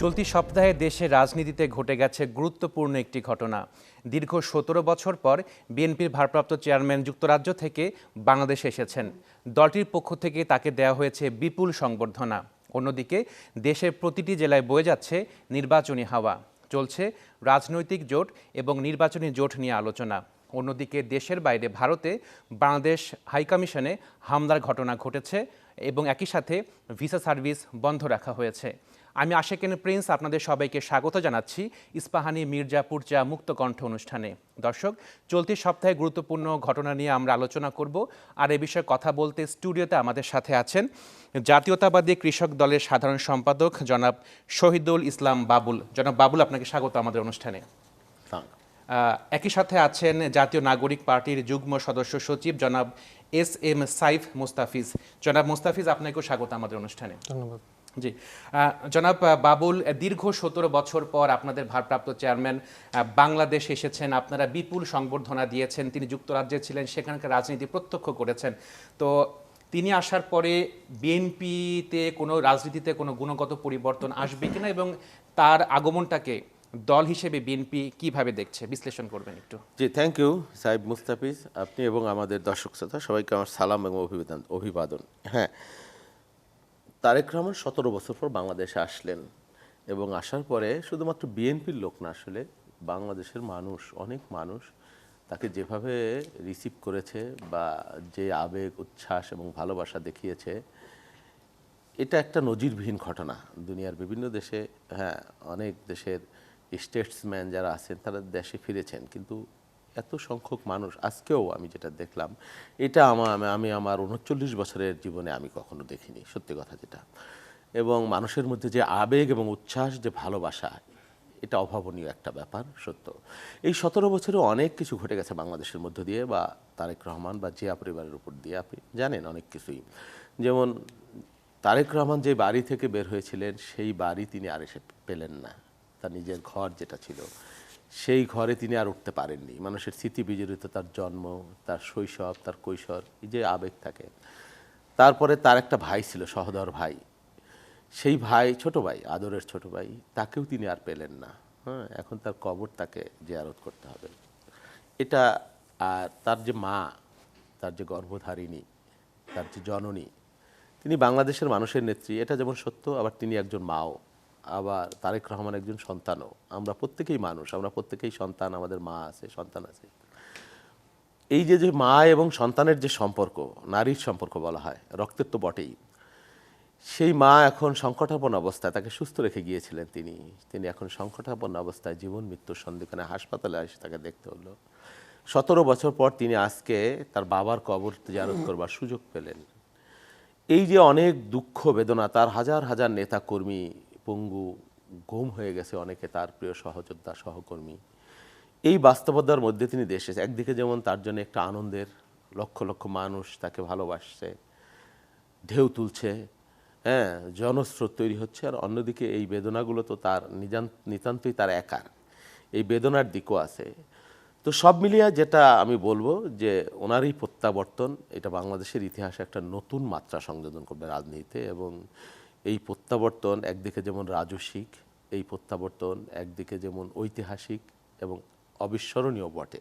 চলতি সপ্তাহে দেশের রাজনীতিতে ঘটে গেছে গুরুত্বপূর্ণ একটি ঘটনা। দীর্ঘ ১৭ বছর পর বিএনপির ভারপ্রাপ্ত চেয়ারম্যান যুক্তরাজ্য থেকে বাংলাদেশে এসেছেন। দলটির পক্ষ থেকে তাকে দেওয়া হয়েছে বিপুল সংবর্ধনা। অন্যদিকে দেশের প্রতিটি জেলায় বয়ে যাচ্ছে নির্বাচনী হাওয়া। চলছে রাজনৈতিক জোট এবং নির্বাচনী জোট নিয়ে আলোচনা। অন্যদিকে দেশের বাইরে ভারতে বাংলাদেশ হাইকমিশনে হামলার ঘটনা ঘটেছে এবং একই সাথে ভিসা সার্ভিস বন্ধ রাখা হয়েছে। আমি আশেকিন প্রিন্স আপনাদের সবাইকে স্বাগত জানাচ্ছি ইস্পাহানি মির্জাপুর চা মুক্তকণ্ঠ অনুষ্ঠানে। দর্শক, চলতি সপ্তাহে গুরুত্বপূর্ণ ঘটনা নিয়ে আমরা আলোচনা করব। আর এ বিষয়ে কথা বলতে স্টুডিওতে আমাদের সাথে আছেন জাতীয়তাবাদী কৃষক দলের সাধারণ সম্পাদক জনাব শহীদুল ইসলাম বাবুল। জনাব বাবুল, আপনাকে স্বাগত আমাদের অনুষ্ঠানে। একই সাথে আছেন জাতীয় নাগরিক পার্টির যুগ্ম সদস্য সচিব জনাব এস.এম. সাইফ মুস্তাফিজ। জনাব মুস্তাফিজ, আপনাকেও স্বাগত আমাদের অনুষ্ঠানে। ধন্যবাদ। জি, জনাব বাবুল, দীর্ঘ ১৭ বছর পর আপনাদের ভারপ্রাপ্ত চেয়ারম্যান বাংলাদেশ এসেছেন। আপনারা বিপুল সংবর্ধনা দিয়েছেন। তিনি যুক্তরাজ্যে ছিলেন, সেখানকার রাজনীতি প্রত্যক্ষ করেছেন। তো তিনি আসার পরে বিএনপিতে কোনো রাজনীতিতে কোনো গুণগত পরিবর্তন আসবে কিনা এবং তার আগমনটাকে দল হিসেবে বিএনপি কিভাবে দেখছে, বিশ্লেষণ করবেন একটু। জি, থ্যাংক ইউ সাহেব মুস্তাফিজ। আপনি এবং আমাদের দর্শক শ্রোতা সবাইকে আমার সালাম এবং অভিবাদন। হ্যাঁ, তারেক রহমান ১৭ বছর পর বাংলাদেশে আসলেন এবং আসার পরে শুধুমাত্র বিএনপির লোক না, আসলে বাংলাদেশের মানুষ, অনেক মানুষ তাকে যেভাবে রিসিভ করেছে বা যে আবেগ, উচ্ছ্বাস এবং ভালোবাসা দেখিয়েছে, এটা একটা নজিরবিহীন ঘটনা। দুনিয়ার বিভিন্ন দেশে, হ্যাঁ, অনেক দেশের স্টেটসম্যান যারা আছেন তারা দেশে ফিরেছেন, কিন্তু এত সংখ্যক মানুষ আজকেও আমি যেটা দেখলাম, এটা আমি আমার ৩৯ বছরের জীবনে আমি কখনো দেখিনি, সত্যি কথা যেটা। এবং মানুষের মধ্যে যে আবেগ এবং উচ্ছ্বাস, যে ভালোবাসা, এটা অভাবনীয় একটা ব্যাপার, সত্য। এই ১৭ বছরে অনেক কিছু ঘটে গেছে বাংলাদেশের মধ্য দিয়ে, বা তারেক রহমান বা জিয়া পরিবারের উপর দিয়ে, আপনি জানেন অনেক কিছুই। যেমন তারেক রহমান যে বাড়ি থেকে বের হয়েছিলেন, সেই বাড়ি তিনি আর এসে পেলেন না। তার নিজের ঘর যেটা ছিল, সেই ঘরে তিনি আর উঠতে পারেননি। মানুষের স্মৃতি বিজড়িত, তার জন্ম, তার শৈশব, তার কৈশোর, এই যে আবেগ থাকে। তারপরে তার একটা ভাই ছিল, সহোদর ভাই। সেই ভাই, ছোট ভাই, আদরের ছোট ভাই, তাকেও তিনি আর পেলেন না। হ্যাঁ, এখন তার কবর তাকে জিয়ারত করতে হবে। এটা, আর তার যে মা, তার যে গর্ভধারিণী, তার যে জননী, তিনি বাংলাদেশের মানুষের নেত্রী, এটা যেমন সত্য, আবার তিনি একজন মাও। আবার তারেক রহমান একজন সন্তানও। আমরা প্রত্যেকেই মানুষ, আমরা প্রত্যেকেই সন্তান, আমাদের মা আছে, সন্তান আছে। এই যে যে মা এবং সন্তানের যে সম্পর্ক, নারীর সম্পর্ক বলা হয়, রক্তের তো বটেই। সেই মা এখন সংকটাপন্ন অবস্থায়, তাকে সুস্থ রেখে গিয়েছিলেন তিনি এখন সংকটাপন্ন অবস্থায়, জীবন মৃত্যুর সন্ধিক্ষণে হাসপাতালে এসে তাকে দেখতে হলো। ১৭ বছর পর তিনি আজকে তার বাবার কবর জিয়ারত করবার সুযোগ পেলেন। এই যে অনেক দুঃখ বেদনা, তার হাজার হাজার নেতা কর্মী পঙ্গু, গুম হয়ে গেছে অনেকে, তার প্রিয় সহযোদ্ধা, সহকর্মী। এই বাস্তবতার মধ্যে তিনি দেশে, একদিকে যেমন তার জন্য একটা আনন্দের, লক্ষ লক্ষ মানুষ তাকে ভালোবাসছে, ঢেউ তুলছে, হ্যাঁ, জনস্রোত তৈরি হচ্ছে, আর অন্যদিকে এই বেদনাগুলো তো তার নিতান্তই তার একার, এই বেদনার দিকও আছে। তো সব মিলিয়ে যেটা আমি বলবো যে ওনার এই প্রত্যাবর্তন, এটা বাংলাদেশের ইতিহাসে একটা নতুন মাত্রা সংযোজন করবে রাজনীতিতে। এবং এই প্রত্যাবর্তন একদিকে যেমন রাজস্বিক, এই প্রত্যাবর্তন একদিকে যেমন ঐতিহাসিক এবং অবিস্মরণীয় বটে।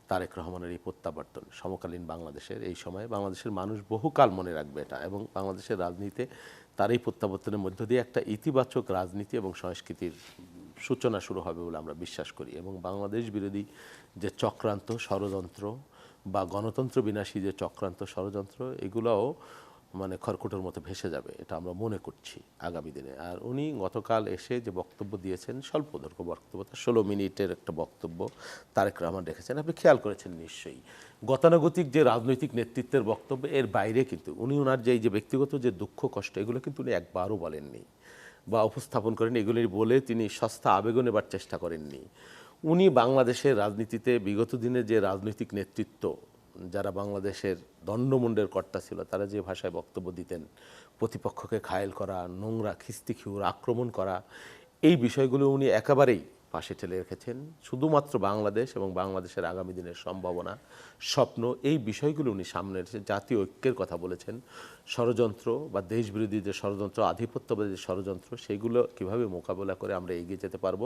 তারেক রহমানের এই প্রত্যাবর্তন সমকালীন বাংলাদেশের, এই সময়ে বাংলাদেশের মানুষ বহুকাল মনে রাখবে এটা, এবং বাংলাদেশের রাজনীতিতে তার এই প্রত্যাবর্তনের মধ্য দিয়ে একটা ইতিবাচক রাজনীতি এবং সংস্কৃতির সূচনা শুরু হবে বলে আমরা বিশ্বাস করি। এবং বাংলাদেশ বিরোধী যে চক্রান্ত, ষড়যন্ত্র, বা গণতন্ত্র বিনাশী যে চক্রান্ত, ষড়যন্ত্র, এগুলোও মানে খড়কুটোর মতো ভেসে যাবে, এটা আমরা মনে করছি আগামী দিনে। আর উনি গতকাল এসে যে বক্তব্য দিয়েছেন, স্বল্পদৈর্ঘ্য বক্তব্য, 16 মিনিটের একটা বক্তব্য তারেক রহমান রেখেছেন, আপনি খেয়াল করেছেন নিশ্চয়ই। গতানুগতিক যে রাজনৈতিক নেতৃত্বের বক্তব্য, এর বাইরে কিন্তু উনি ওনার যে ব্যক্তিগত যে দুঃখ কষ্ট, এগুলো কিন্তু উনি একবারও বলেননি বা উপস্থাপন করেন। এগুলি বলে তিনি সস্তা আবেগও নেবার চেষ্টা করেননি। উনি বাংলাদেশের রাজনীতিতে বিগত দিনে যে রাজনৈতিক নেতৃত্ব, যারা বাংলাদেশের দণ্ডমুণ্ডের কর্তা ছিল, তারা যে ভাষায় বক্তব্য দিতেন, প্রতিপক্ষকে ঘায়েল করা, নোংরা খিস্তিখিউর আক্রমণ করা, এই বিষয়গুলো উনি একেবারেই পাশে ঠেলে রেখেছেন। শুধুমাত্র বাংলাদেশ এবং বাংলাদেশের আগামী দিনের সম্ভাবনা, স্বপ্ন, এই বিষয়গুলো উনি সামনে রেখে জাতীয় ঐক্যের কথা বলেছেন, ষড়যন্ত্র বা দেশবিরোধী যে ষড়যন্ত্র, আধিপত্যবাদী যে ষড়যন্ত্র, সেইগুলো কিভাবে মোকাবেলা করে আমরা এগিয়ে যেতে পারবো,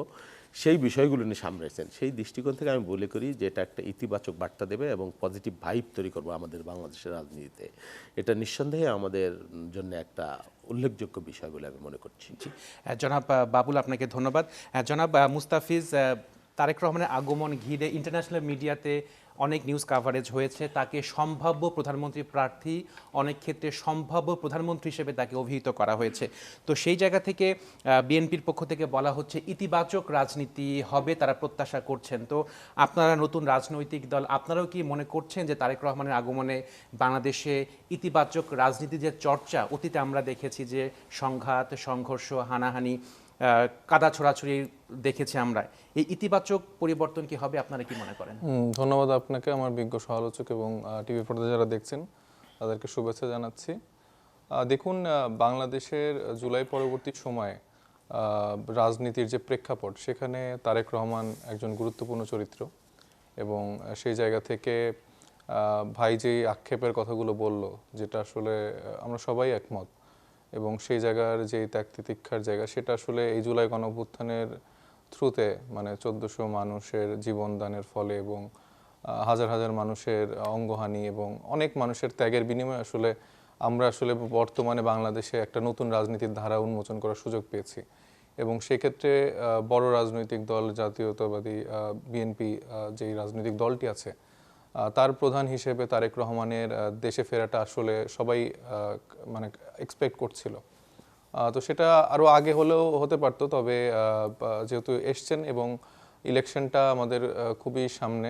সেই বিষয়গুলো নিয়ে সামনে রেখেছেন। সেই দৃষ্টিকোণ থেকে আমি বলে করি যে এটা একটা ইতিবাচক বার্তা দেবে এবং পজিটিভ ভাইব তৈরি করবো আমাদের বাংলাদেশের রাজনীতিতে। এটা নিঃসন্দেহে আমাদের জন্য একটা উল্লেখযোগ্য বিষয় বলে আমি মনে করছি। জনাব বাবুল, আপনাকে ধন্যবাদ। জনাব মুস্তাফিজ, তারেক রহমানের আগমন ঘিরে ইন্টারন্যাশনাল মিডিয়াতে অনেক নিউজ কাভারেজ হয়েছে। তাকে সম্ভাব্য প্রধানমন্ত্রী প্রার্থী, অনেক ক্ষেত্রে সম্ভাব্য প্রধানমন্ত্রী হিসেবে তাকে অভিহিত করা হয়েছে। তো সেই জায়গা থেকে বিএনপির পক্ষ থেকে বলা হচ্ছে ইতিবাচক রাজনীতি হবে, তারা প্রত্যাশা করছেন। তো আপনারা নতুন রাজনৈতিক দল, আপনারাও কি মনে করছেন যে তারেক রহমানের আগমনে বাংলাদেশে ইতিবাচক রাজনীতি যে চর্চা, অতীতে আমরা দেখেছি যে সংঘাত, সংঘর্ষ, হানাহানি, কাদা ছোড়াছুড়ি দেখেছি আমরা, এই ইতিবাচক পরিবর্তন কি হবে, আপনারা কি মনে করেন? ধন্যবাদ আপনাকে, আমার বিজ্ঞ সমালোচক এবং টিভি পর্দায় যারা দেখছেন তাদেরকে শুভেচ্ছা জানাচ্ছি। দেখুন, বাংলাদেশের জুলাই পরবর্তী সময়ে রাজনীতির যে প্রেক্ষাপট, সেখানে তারেক রহমান একজন গুরুত্বপূর্ণ চরিত্র এবং সেই জায়গা থেকে ভাই যেই আক্ষেপের কথাগুলো বলল, যেটা আসলে আমরা সবাই একমত, এবং সেই জায়গার যে ত্যাগ তিতিক্ষার জায়গা, সেটা আসলে এই জুলাই গণঅভ্যুত্থানের থ্রুতে, মানে 1400 মানুষের জীবনদানের ফলে এবং হাজার হাজার মানুষের অঙ্গহানি এবং অনেক মানুষের ত্যাগের বিনিময়ে আসলে আমরা আসলে বর্তমানে বাংলাদেশে একটা নতুন রাজনীতির ধারা উন্মোচন করার সুযোগ পেয়েছি। এবং সেক্ষেত্রে বড় রাজনৈতিক দল জাতীয়তাবাদী বিএনপি, যেই রাজনৈতিক দলটি আছে, তার প্রধান হিসেবে তারেক রহমানের দেশে ফেরাটা আসলে সবাই মানে এক্সপেক্ট করছিল। তো সেটা আরও আগে হলেও হতে পারতো, তবে যেহেতু এসছেন এবং ইলেকশনটা আমাদের খুবই সামনে,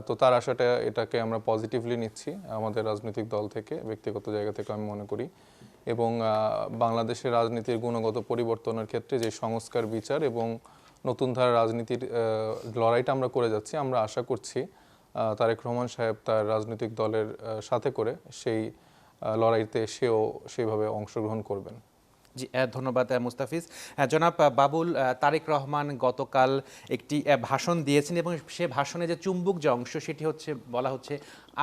তো তার আশাটা, এটাকে আমরা পজিটিভলি নিচ্ছি আমাদের রাজনৈতিক দল থেকে, ব্যক্তিগত জায়গা থেকে আমি মনে করি। এবং বাংলাদেশের রাজনীতির গুণগত পরিবর্তনের ক্ষেত্রে যে সংস্কার, বিচার এবং নতুন ধারা রাজনীতির লড়াইটা আমরা করে যাচ্ছি, আমরা আশা করছি তারেক রহমান সাহেব তার রাজনৈতিক দলের সাথে করে সেই লড়াইতে সেও সেইভাবে অংশগ্রহণ করবেন। জি, ধন্যবাদ মুস্তাফিজ। জনাব বাবুল, তারেক রহমান গতকাল একটি ভাষণ দিয়েছেন এবং সে ভাষণে যে চুম্বক যে অংশ, সেটি হচ্ছে, বলা হচ্ছে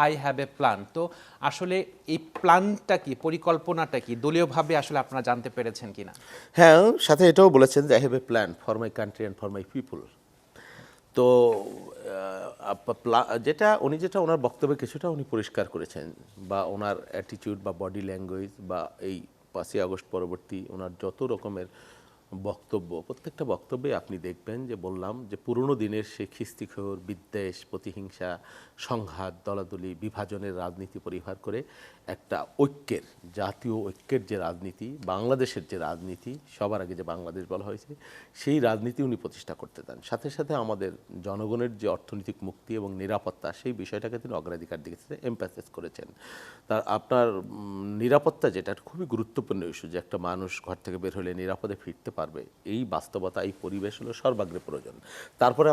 আই হ্যাভ এ প্ল্যান। তো আসলে এই প্ল্যানটা কি, পরিকল্পনাটা কি, দলীয়ভাবে আসলে আপনারা জানতে পেরেছেন কিনা? হ্যাঁ, সাথে এটাও বলেছেন যে I have a plan for my country and for my people. তো যেটা ওনার বক্তব্যে কিছুটা উনি পরিষ্কার করেছেন, বা ওনার অ্যাটিটিউড বা বডি ল্যাঙ্গুয়েজ বা এই 5ই আগস্ট পরবর্তী ওনার যত রকমের বক্তব্য, প্রত্যেকটা বক্তব্যে আপনি দেখবেন যে বললাম যে পুরনো দিনের সেই খিস্তিখোর, বিদ্বেষ, প্রতিহিংসা, সংঘাত, দলাদলি, বিভাজনের রাজনীতি পরিহার করে একটা ঐক্যের, জাতীয় ঐক্যের যে রাজনীতি, বাংলাদেশের যে রাজনীতি, সবার আগে যে বাংলাদেশ বলা হয়েছে, সেই রাজনীতি উনি প্রতিষ্ঠা করতে চান। সাথে সাথে আমাদের জনগণের যে অর্থনৈতিক মুক্তি এবং নিরাপত্তা, সেই বিষয়টাকে তিনি অগ্রাধিকার দিয়েছে, এমফাসিস করেছেন। তার আপনার নিরাপত্তা, যেটা খুবই গুরুত্বপূর্ণ ইস্যু, যে একটা মানুষ ঘর থেকে বের হলে নিরাপদে ফিরতে পারবে, এই বাস্তবতা, এই পরিবেশ হলো সর্বাগ্রে প্রয়োজন। তারপরে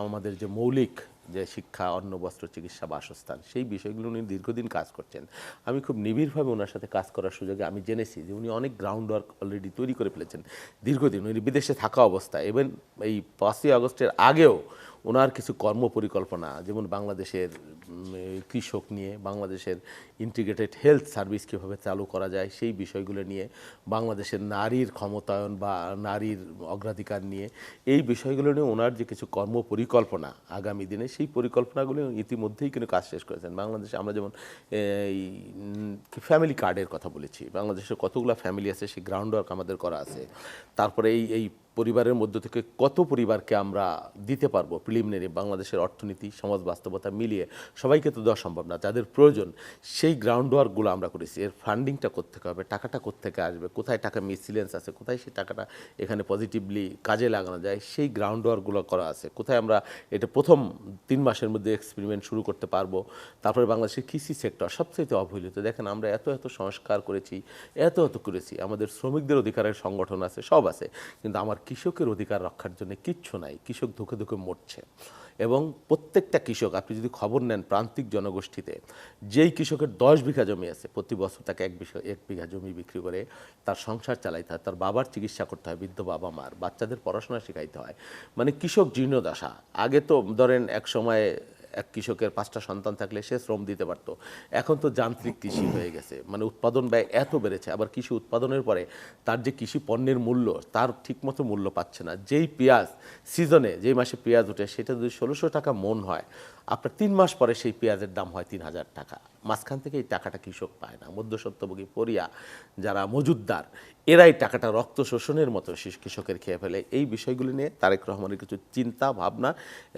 আমাদের যে মৌলিক যে শিক্ষা, অন্ন, বস্ত্র, চিকিৎসা, বাসস্থান, সেই বিষয়গুলো উনি দীর্ঘদিন কাজ করছেন। আমি খুব নিবিড়ভাবে ওনার সাথে কাজ করার সুযোগে আমি জেনেছি যে উনি অনেক গ্রাউন্ড ওয়ার্ক অলরেডি তৈরি করে ফেলেছেন দীর্ঘদিন। উনি বিদেশে থাকা অবস্থায়, এবং এই 5ই আগস্টের আগেও ওনার কিছু কর্ম পরিকল্পনা, যেমন বাংলাদেশের কৃষক নিয়ে, বাংলাদেশের ইন্টিগ্রেটেড হেলথ সার্ভিস কীভাবে চালু করা যায়, সেই বিষয়গুলো নিয়ে, বাংলাদেশের নারীর ক্ষমতায়ন বা নারীর অগ্রাধিকার নিয়ে, এই বিষয়গুলো নিয়ে ওনার যে কিছু কর্ম পরিকল্পনা আগামী দিনে, সেই পরিকল্পনাগুলো ইতিমধ্যেই কিন্তু কাজ শেষ করেছেন। বাংলাদেশে আমরা যেমন এই ফ্যামিলি কার্ডের কথা বলেছি, বাংলাদেশের কতগুলো ফ্যামিলি আছে, সেই গ্রাউন্ড ওয়ার্ক আমাদের করা আছে। তারপরে এই পরিবারের মধ্য থেকে কত পরিবারকে আমরা দিতে পারবো প্রিলিমিনারি, বাংলাদেশের অর্থনীতি, সমাজ বাস্তবতা মিলিয়ে সবাইকে তো দেওয়া সম্ভব না, যাদের প্রয়োজন, সেই গ্রাউন্ড ওয়ার্কগুলো আমরা করেছি। এর ফান্ডিংটা কোত্থেকে হবে, টাকাটা কোত্থেকে আসবে, কোথায় টাকা মিসিলেন্স আছে, কোথায় সেই টাকাটা এখানে পজিটিভলি কাজে লাগানো যায়, সেই গ্রাউন্ড ওয়ার্কগুলো করা আছে। কোথায় আমরা এটা প্রথম 3 মাসের মধ্যে এক্সপেরিমেন্ট শুরু করতে পারবো। তারপরে বাংলাদেশের কৃষি সেক্টর সবচেয়ে অবহেলিত। দেখেন, আমরা এত সংস্কার করেছি, এত করেছি, আমাদের শ্রমিকদের অধিকারের সংগঠন আছে, সব আছে, কিন্তু আমার কৃষকের অধিকার রক্ষার জন্য কিচ্ছু নাই। কৃষক ধুকে ধুকে মরছে। এবং প্রত্যেকটা কৃষক, আপনি যদি খবর নেন প্রান্তিক জনগোষ্ঠীতে, যেই কৃষকের 10 বিঘা জমি আছে, প্রতি বছর তাকে 1 বিঘা জমি বিক্রি করে তার সংসার চালাইতে হয়, তার বাবার চিকিৎসা করতে হয়, বৃদ্ধ বাবা মার, বাচ্চাদের পড়াশোনা শেখাইতে হয়। মানে কৃষক জীর্ণদশা। আগে তো ধরেন এক সময়ে এক কৃষকের 5টা সন্তান থাকলে সে শ্রম দিতে পারতো। এখন তো যান্ত্রিক কৃষি হয়ে গেছে, মানে উৎপাদন ব্যয় এত বেড়েছে, আবার কৃষি উৎপাদনের পরে তার যে কৃষি পণ্যের মূল্য তার ঠিকমতো মূল্য পাচ্ছে না। যেই পেঁয়াজ সিজনে, যেই মাসে পেঁয়াজ ওঠে সেটা যদি 1600 টাকা মন হয়, আপনার 3 মাস পরে সেই পেঁয়াজের দাম হয় 3000 টাকা। মাঝখান থেকে এই টাকাটা কৃষক পায় না, মধ্যস্বত্বভোগী পরিয়া যারা মজুদদার এরাই টাকাটা রক্ত শোষণের মতো কৃষকের খেয়ে ফেলে। এই বিষয়গুলি নিয়ে তারেক রহমানের কিছু চিন্তা ভাবনা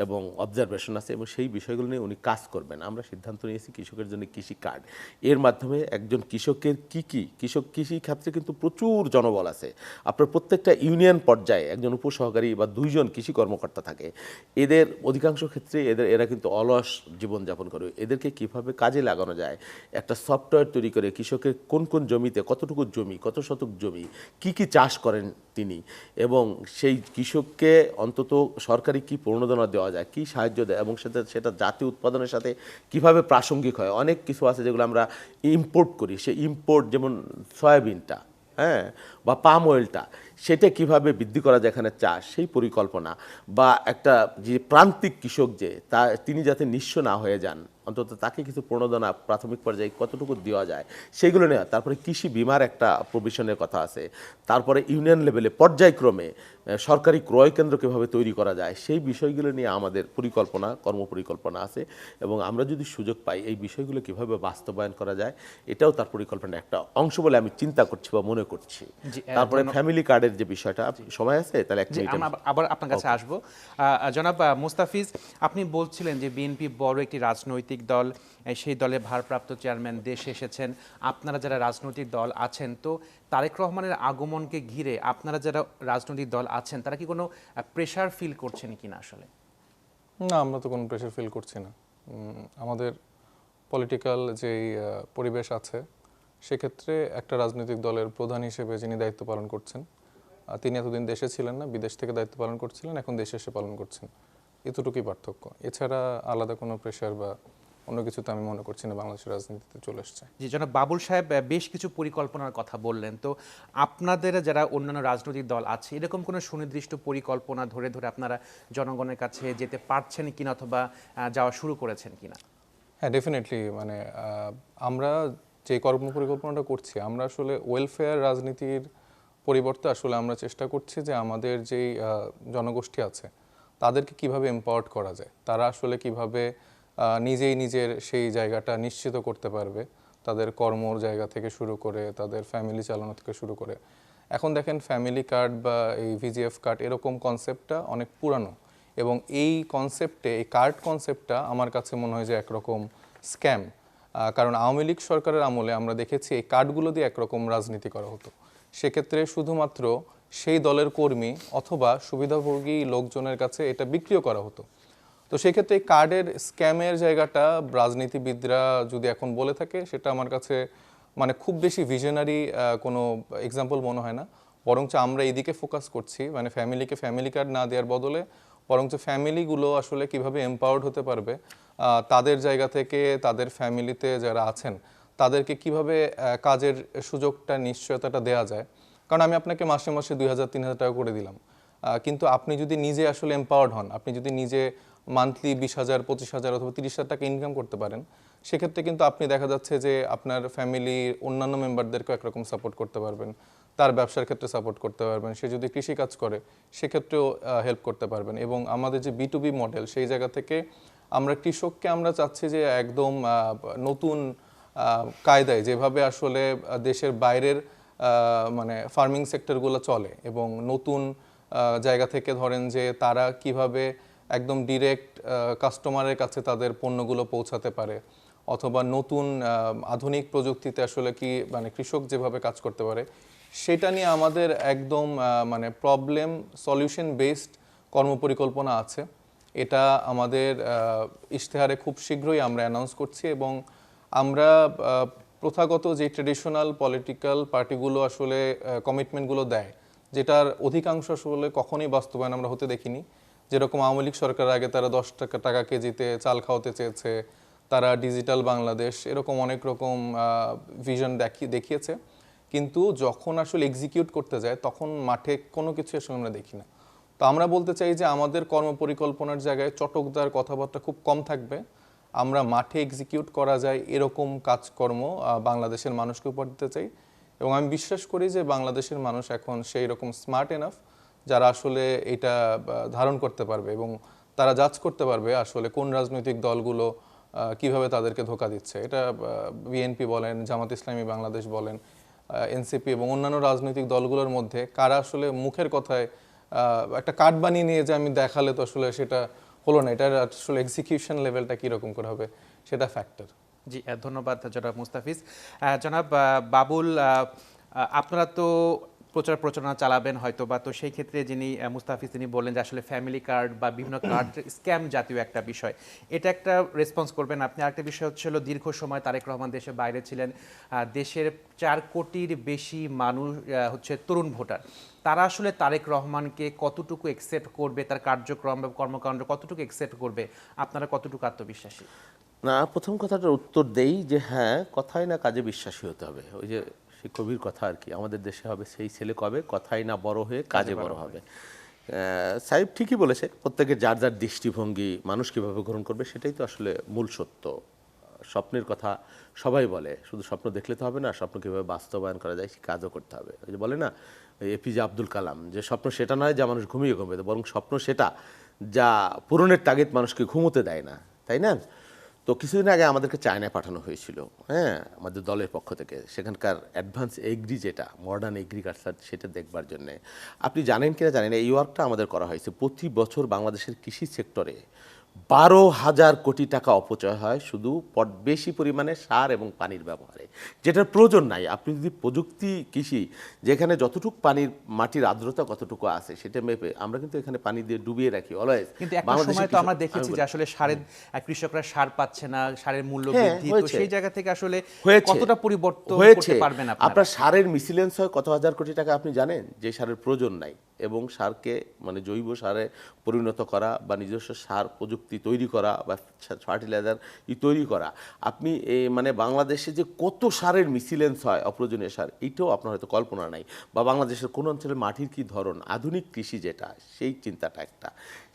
এবং অবজারভেশন আছে এবং সেই বিষয়গুলো নিয়ে উনি কাজ করবেন। আমরা সিদ্ধান্ত নিয়েছি কৃষকের জন্য কৃষি কার্ড, এর মাধ্যমে একজন কৃষকের কৃষি ক্ষেত্রে কিন্তু প্রচুর জনবল আছে। আপনার প্রত্যেকটা ইউনিয়ন পর্যায়ে একজন উপসহকারী বা 2জন কৃষি কর্মকর্তা থাকে। এদের অধিকাংশ ক্ষেত্রে এরা কিন্তু অলস জীবনযাপন করে। এদেরকে কিভাবে কাজে লাগানো যায়, একটা সফটওয়্যার তৈরি করে কৃষকের কোন কোন জমিতে কতটুকু জমি, কত শতক জমি, কি চাষ করেন তিনি, এবং সেই কৃষককে অন্তত সরকারি কি প্রণোদনা দেওয়া যায়, কি সাহায্য দেয়, এবং সেটা জাতীয় উৎপাদনের সাথে কিভাবে প্রাসঙ্গিক হয়। অনেক কিছু আছে যেগুলো আমরা ইম্পোর্ট করি, সেই ইম্পোর্ট যেমন সয়াবিনটা, হ্যাঁ, বা পাম অয়েলটা, সেটা কিভাবে বৃদ্ধি করা যায় এখানে চাষ, সেই পরিকল্পনা, বা একটা যে প্রান্তিক কৃষক যে তিনি যাতে নিঃস্ব না হয়ে যান, অন্তত তাকে কিছু প্রণোদনা প্রাথমিক পর্যায়ে কতটুকু দেওয়া যায় সেগুলো নেওয়া। তারপরে কৃষি বিমার একটা প্রভিশনের কথা আছে। তারপরে ইউনিয়ন লেভেলে পর্যায়ক্রমে সরকারি ক্রয় কেন্দ্র কীভাবে তৈরি করা যায় সেই বিষয়গুলো নিয়ে আমাদের কর্মপরিকল্পনা আছে। এবং আমরা যদি সুযোগ পাই এই বিষয়গুলো কিভাবে বাস্তবায়ন করা যায় এটাও তার পরিকল্পনার একটা অংশ বলে আমি চিন্তা করছি বা মনে করছি। তারপরে ফ্যামিলি কার্ডের যে বিষয়টা, সময় আছে তাহলে আবার আপনার কাছে আসবো। জনাব মুস্তাফিজ, আপনি বলছিলেন যে বিএনপি বড় একটি রাজনৈতিক দল, সেই দলের ভারপ্রাপ্ত চেয়ারম্যান দেশে এসেছেন, আপনারা যারা রাজনৈতিক দল আছেন, তো তারেক রহমানের আগমনকে ঘিরে আপনারা যারা রাজনৈতিক দল আছেন তারা কি কোনো প্রেশার ফিল করছেন কিনা? আসলে না, আমরা তো কোনো প্রেশার ফিল করছি না। আমাদের পলিটিক্যাল যেই পরিবেশ আছে সেক্ষেত্রে একটা রাজনৈতিক দলের প্রধান হিসেবে যিনি দায়িত্ব পালন করছেন, তিনি এতদিন দেশে ছিলেন না, বিদেশ থেকে দায়িত্ব পালন করছিলেন, এখন দেশে এসে পালন করছেন, এতটুকুই পার্থক্য। এছাড়া আলাদা কোনো প্রেশার বা অন্য কিছু তো আমি মনে করছি না বাংলাদেশের রাজনীতিতে চলে এসছে। জি, জনাব বাবুল সাহেব বেশ কিছু পরিকল্পনার কথা বললেন, তো আপনাদের যারা অন্যান্য রাজনৈতিক দল আছে এরকম কোনো সুনির্দিষ্ট পরিকল্পনা ধরে ধরে আপনারা জনগণের কাছে যেতে পারছেন কিনা অথবা যাওয়া শুরু করেছেন কিনা? হ্যাঁ, ডেফিনেটলি, মানে আমরা যে কর্ম পরিকল্পনাটা করছি, আমরা আসলে ওয়েলফেয়ার রাজনীতির পরিবর্তে আসলে আমরা চেষ্টা করছি যে আমাদের যেই জনগোষ্ঠী আছে তাদেরকে কিভাবে এম্পাওয়ার্ড করা যায়, তারা আসলে কিভাবে নিজেই নিজের সেই জায়গাটা নিশ্চিত করতে পারবে, তাদের কর্মর জায়গা থেকে শুরু করে তাদের ফ্যামিলি চালানো থেকে শুরু করে। এখন দেখেন ফ্যামিলি কার্ড বা এই ভিজিএফ কার্ড এরকম কনসেপ্টটা অনেক পুরানো, এবং এই কনসেপ্টে, এই কার্ড কনসেপ্টটা আমার কাছে মনে হয় যে একরকম স্ক্যাম। কারণ আওয়ামী লীগ সরকারের আমলে আমরা দেখেছি এই কার্ডগুলো দিয়ে একরকম রাজনীতি করা হতো। সেক্ষেত্রে শুধুমাত্র সেই দলের কর্মী অথবা সুবিধাভোগী লোকজনের কাছে এটা বিক্রিও করা হতো। তো সেক্ষেত্রে এই কার্ডের স্ক্যামের জায়গাটা রাজনীতিবিদরা যদি এখন বলে থাকে সেটা আমার কাছে মানে খুব বেশি ভিশনারি কোনো এক্সাম্পল মনে হয় না। বরঞ্চ আমরা এইদিকে ফোকাস করছি, মানে ফ্যামিলিকে ফ্যামিলি কার্ড না দেওয়ার বদলে বরঞ্চ ফ্যামিলিগুলো আসলে কিভাবে এম্পাওয়ার্ড হতে পারবে, তাদের জায়গা থেকে তাদের ফ্যামিলিতে যারা আছেন তাদেরকে কিভাবে কাজের সুযোগটা, নিশ্চয়তাটা দেওয়া যায়। কারণ আমি আপনাকে মাসে মাসে 2000-3000 টাকা করে দিলাম, কিন্তু আপনি যদি নিজে আসলে এম্পাওয়ার্ড হন, আপনি যদি নিজে মান্থলি 20,000, 25,000 অথবা 30,000 টাকা ইনকাম করতে পারেন, সেক্ষেত্রে কিন্তু আপনি দেখা যাচ্ছে যে আপনার ফ্যামিলির অন্যান্য মেম্বারদেরকেও একরকম সাপোর্ট করতে পারবেন, তার ব্যবসার ক্ষেত্রে সাপোর্ট করতে পারবেন, সে যদি কৃষিকাজ করে সেক্ষেত্রেও হেল্প করতে পারবেন। এবং আমাদের যে B2B মডেল, সেই জায়গা থেকে আমরা কৃষককে আমরা চাচ্ছি যে একদম নতুন কায়দায় যেভাবে আসলে দেশের বাইরের মানে ফার্মিং সেক্টরগুলো চলে, এবং নতুন জায়গা থেকে ধরেন যে তারা কিভাবে একদম ডিরেক্ট কাস্টমারের কাছে তাদের পণ্যগুলো পৌঁছাতে পারে, অথবা নতুন আধুনিক প্রযুক্তিতে আসলে কি মানে কৃষক যেভাবে কাজ করতে পারে, সেটা নিয়ে আমাদের একদম মানে প্রবলেম সলিউশন বেসড কর্মপরিকল্পনা আছে। এটা আমাদের ইশতেহারে খুব শীঘ্রই আমরা অ্যানাউন্স করছি। এবং আমরা প্রথাগত যে ট্রেডিশনাল পলিটিক্যাল পার্টিগুলো আসলে কমিটমেন্টগুলো দেয়, যেটার অধিকাংশ আসলে কখনোই বাস্তবায়ন আমরা হতে দেখিনি। যেরকম আওয়ামী লীগ সরকার আগে তারা 10 টাকা কেজিতে চাল খাওয়াতে চেয়েছে, তারা ডিজিটাল বাংলাদেশ, এরকম অনেক রকম ভিশন দেখিয়েছে, কিন্তু যখন আসলে এক্সিকিউট করতে যায় তখন মাঠে কোনো কিছু আসলে আমরা দেখি না। তো আমরা বলতে চাই যে আমাদের কর্মপরিকল্পনার জায়গায় চটকদার কথাবার্তা খুব কম থাকবে। আমরা মাঠে এক্সিকিউট করা যায় এরকম কাজকর্ম বাংলাদেশের মানুষকে উপহার দিতে চাই, এবং আমি বিশ্বাস করি যে বাংলাদেশের মানুষ এখন সেই রকম স্মার্ট এনাফ যারা আসলে এটা ধারণ করতে পারবে এবং তারা জাজ করতে পারবে আসলে কোন রাজনৈতিক দলগুলো কিভাবে তাদেরকে ধোঁকা দিচ্ছে। এটা বিএনপি বলেন, জামাত ইসলামী বাংলাদেশ বলেন, এনসিপি এবং অন্যান্য রাজনৈতিক দলগুলোর মধ্যে কারা আসলে মুখের কথায় একটা কার্ড বানিয়ে নিয়ে যে আমি দেখালে তো আসলে সেটা হলো না, এটার আসলে এক্সিকিউশন লেভেলটা কীরকম করে হবে সেটা ফ্যাক্টর। জি, ধন্যবাদ জনাব মুস্তাফিজ। জনাব বাবুল, আপনারা তো প্রচারণা চালাবেন হয়তো বা, তো সেই ক্ষেত্রে যিনি মুস্তাফিজ তিনি বললেন যে আসলে ফ্যামিলি কার্ড বা বিভিন্ন কার্ড স্ক্যাম জাতীয় একটা বিষয়, এটা একটা রেসপন্স করবেন আপনি। আরেকটা বিষয় হচ্ছে হলো দীর্ঘ সময় তারেক রহমান দেশের বাইরে ছিলেন, দেশের 4 কোটির বেশি মানুষ হচ্ছে তরুণ ভোটার, তারা আসলে তারেক রহমানকে কতটুকু একসেপ্ট করবে, তার কার্যক্রম বা কর্মকাণ্ড কতটুকু একসেপ্ট করবে, আপনারা কতটুকু আত্মবিশ্বাসী? না, প্রথম কথাটার উত্তর দেই যে হ্যাঁ, কথায় না কাজে বিশ্বাসী হতে হবে। ওই যে সেই কবির কথা আর কি, আমাদের দেশে হবে সেই ছেলে কবে, কথাই না বড় হয়ে কাজে বড় হবে। সাহেব ঠিকই বলেছে, প্রত্যেকের যার যার দৃষ্টিভঙ্গি মানুষ কীভাবে গ্রহণ করবে সেটাই তো আসলে মূল সত্য। স্বপ্নের কথা সবাই বলে, শুধু স্বপ্ন দেখলে তো হবে না, স্বপ্ন কীভাবে বাস্তবায়ন করা যায় সে কাজও করতে হবে। ওই যে বলে না এপিজে আব্দুল কালাম, যে স্বপ্ন সেটা নয় যা মানুষ ঘুমিয়ে ঘুমিয়ে, বরং স্বপ্ন সেটা যা পূরণের তাগিদ মানুষকে ঘুমোতে দেয় না, তাই না? তো কিছুদিন আগে আমাদেরকে চায়নায় পাঠানো হয়েছিল, হ্যাঁ, আমাদের দলের পক্ষ থেকে, সেখানকার অ্যাডভান্স এগ্রি যেটা মডার্ন এগ্রিকালচার সেটা দেখবার জন্যে। আপনি জানেন কিনা জানেন, এই ওয়ার্কটা আমাদের করা হয়েছে। প্রতি বছর বাংলাদেশের কৃষি সেক্টরে 12,000 কোটি টাকা অপচয় হয় শুধু বেশি পরিমাণে সার এবং পানির ব্যবহারে, যেটার প্রয়োজন নাই। আপনি যদি প্রযুক্তি কৃষি, যেখানে যতটুকু পানির মাটির আর্দ্রতা কতটুকু আছে সেটা মেপে, আমরা কিন্তু এখানে পানি দিয়ে ডুবিয়ে রাখি অলওয়েজ। কিন্তু একটা সময় তো আমরা দেখেছি যে আসলে সারের কৃষকরা সার পাচ্ছে না, সারের মূল্য বৃদ্ধি, তো সেই জায়গা থেকে আসলে কতটা পরিবর্তন করতে পারবেন আপনারা? আপনার সারের মিসিলেন্স হয় কত হাজার কোটি টাকা, আপনি জানেন, যে সারের প্রয়োজন নাই, এবং সারকে মানে জৈব সারে পরিণত করা বা নিজস্ব সার প্রযুক্তি তৈরি করা বা ফার্টিলাইজার তৈরি করা, আপনি মানে বাংলাদেশে যে কত সারের মিসিলেন্স হয় অপ্রয়োজনীয় সার, এইটাও আপনার হয়তো কল্পনা নাই। বা বাংলাদেশের কোন অঞ্চলে মাটির কি ধরন, আধুনিক কৃষি যেটা, সেই চিন্তাটা একটা,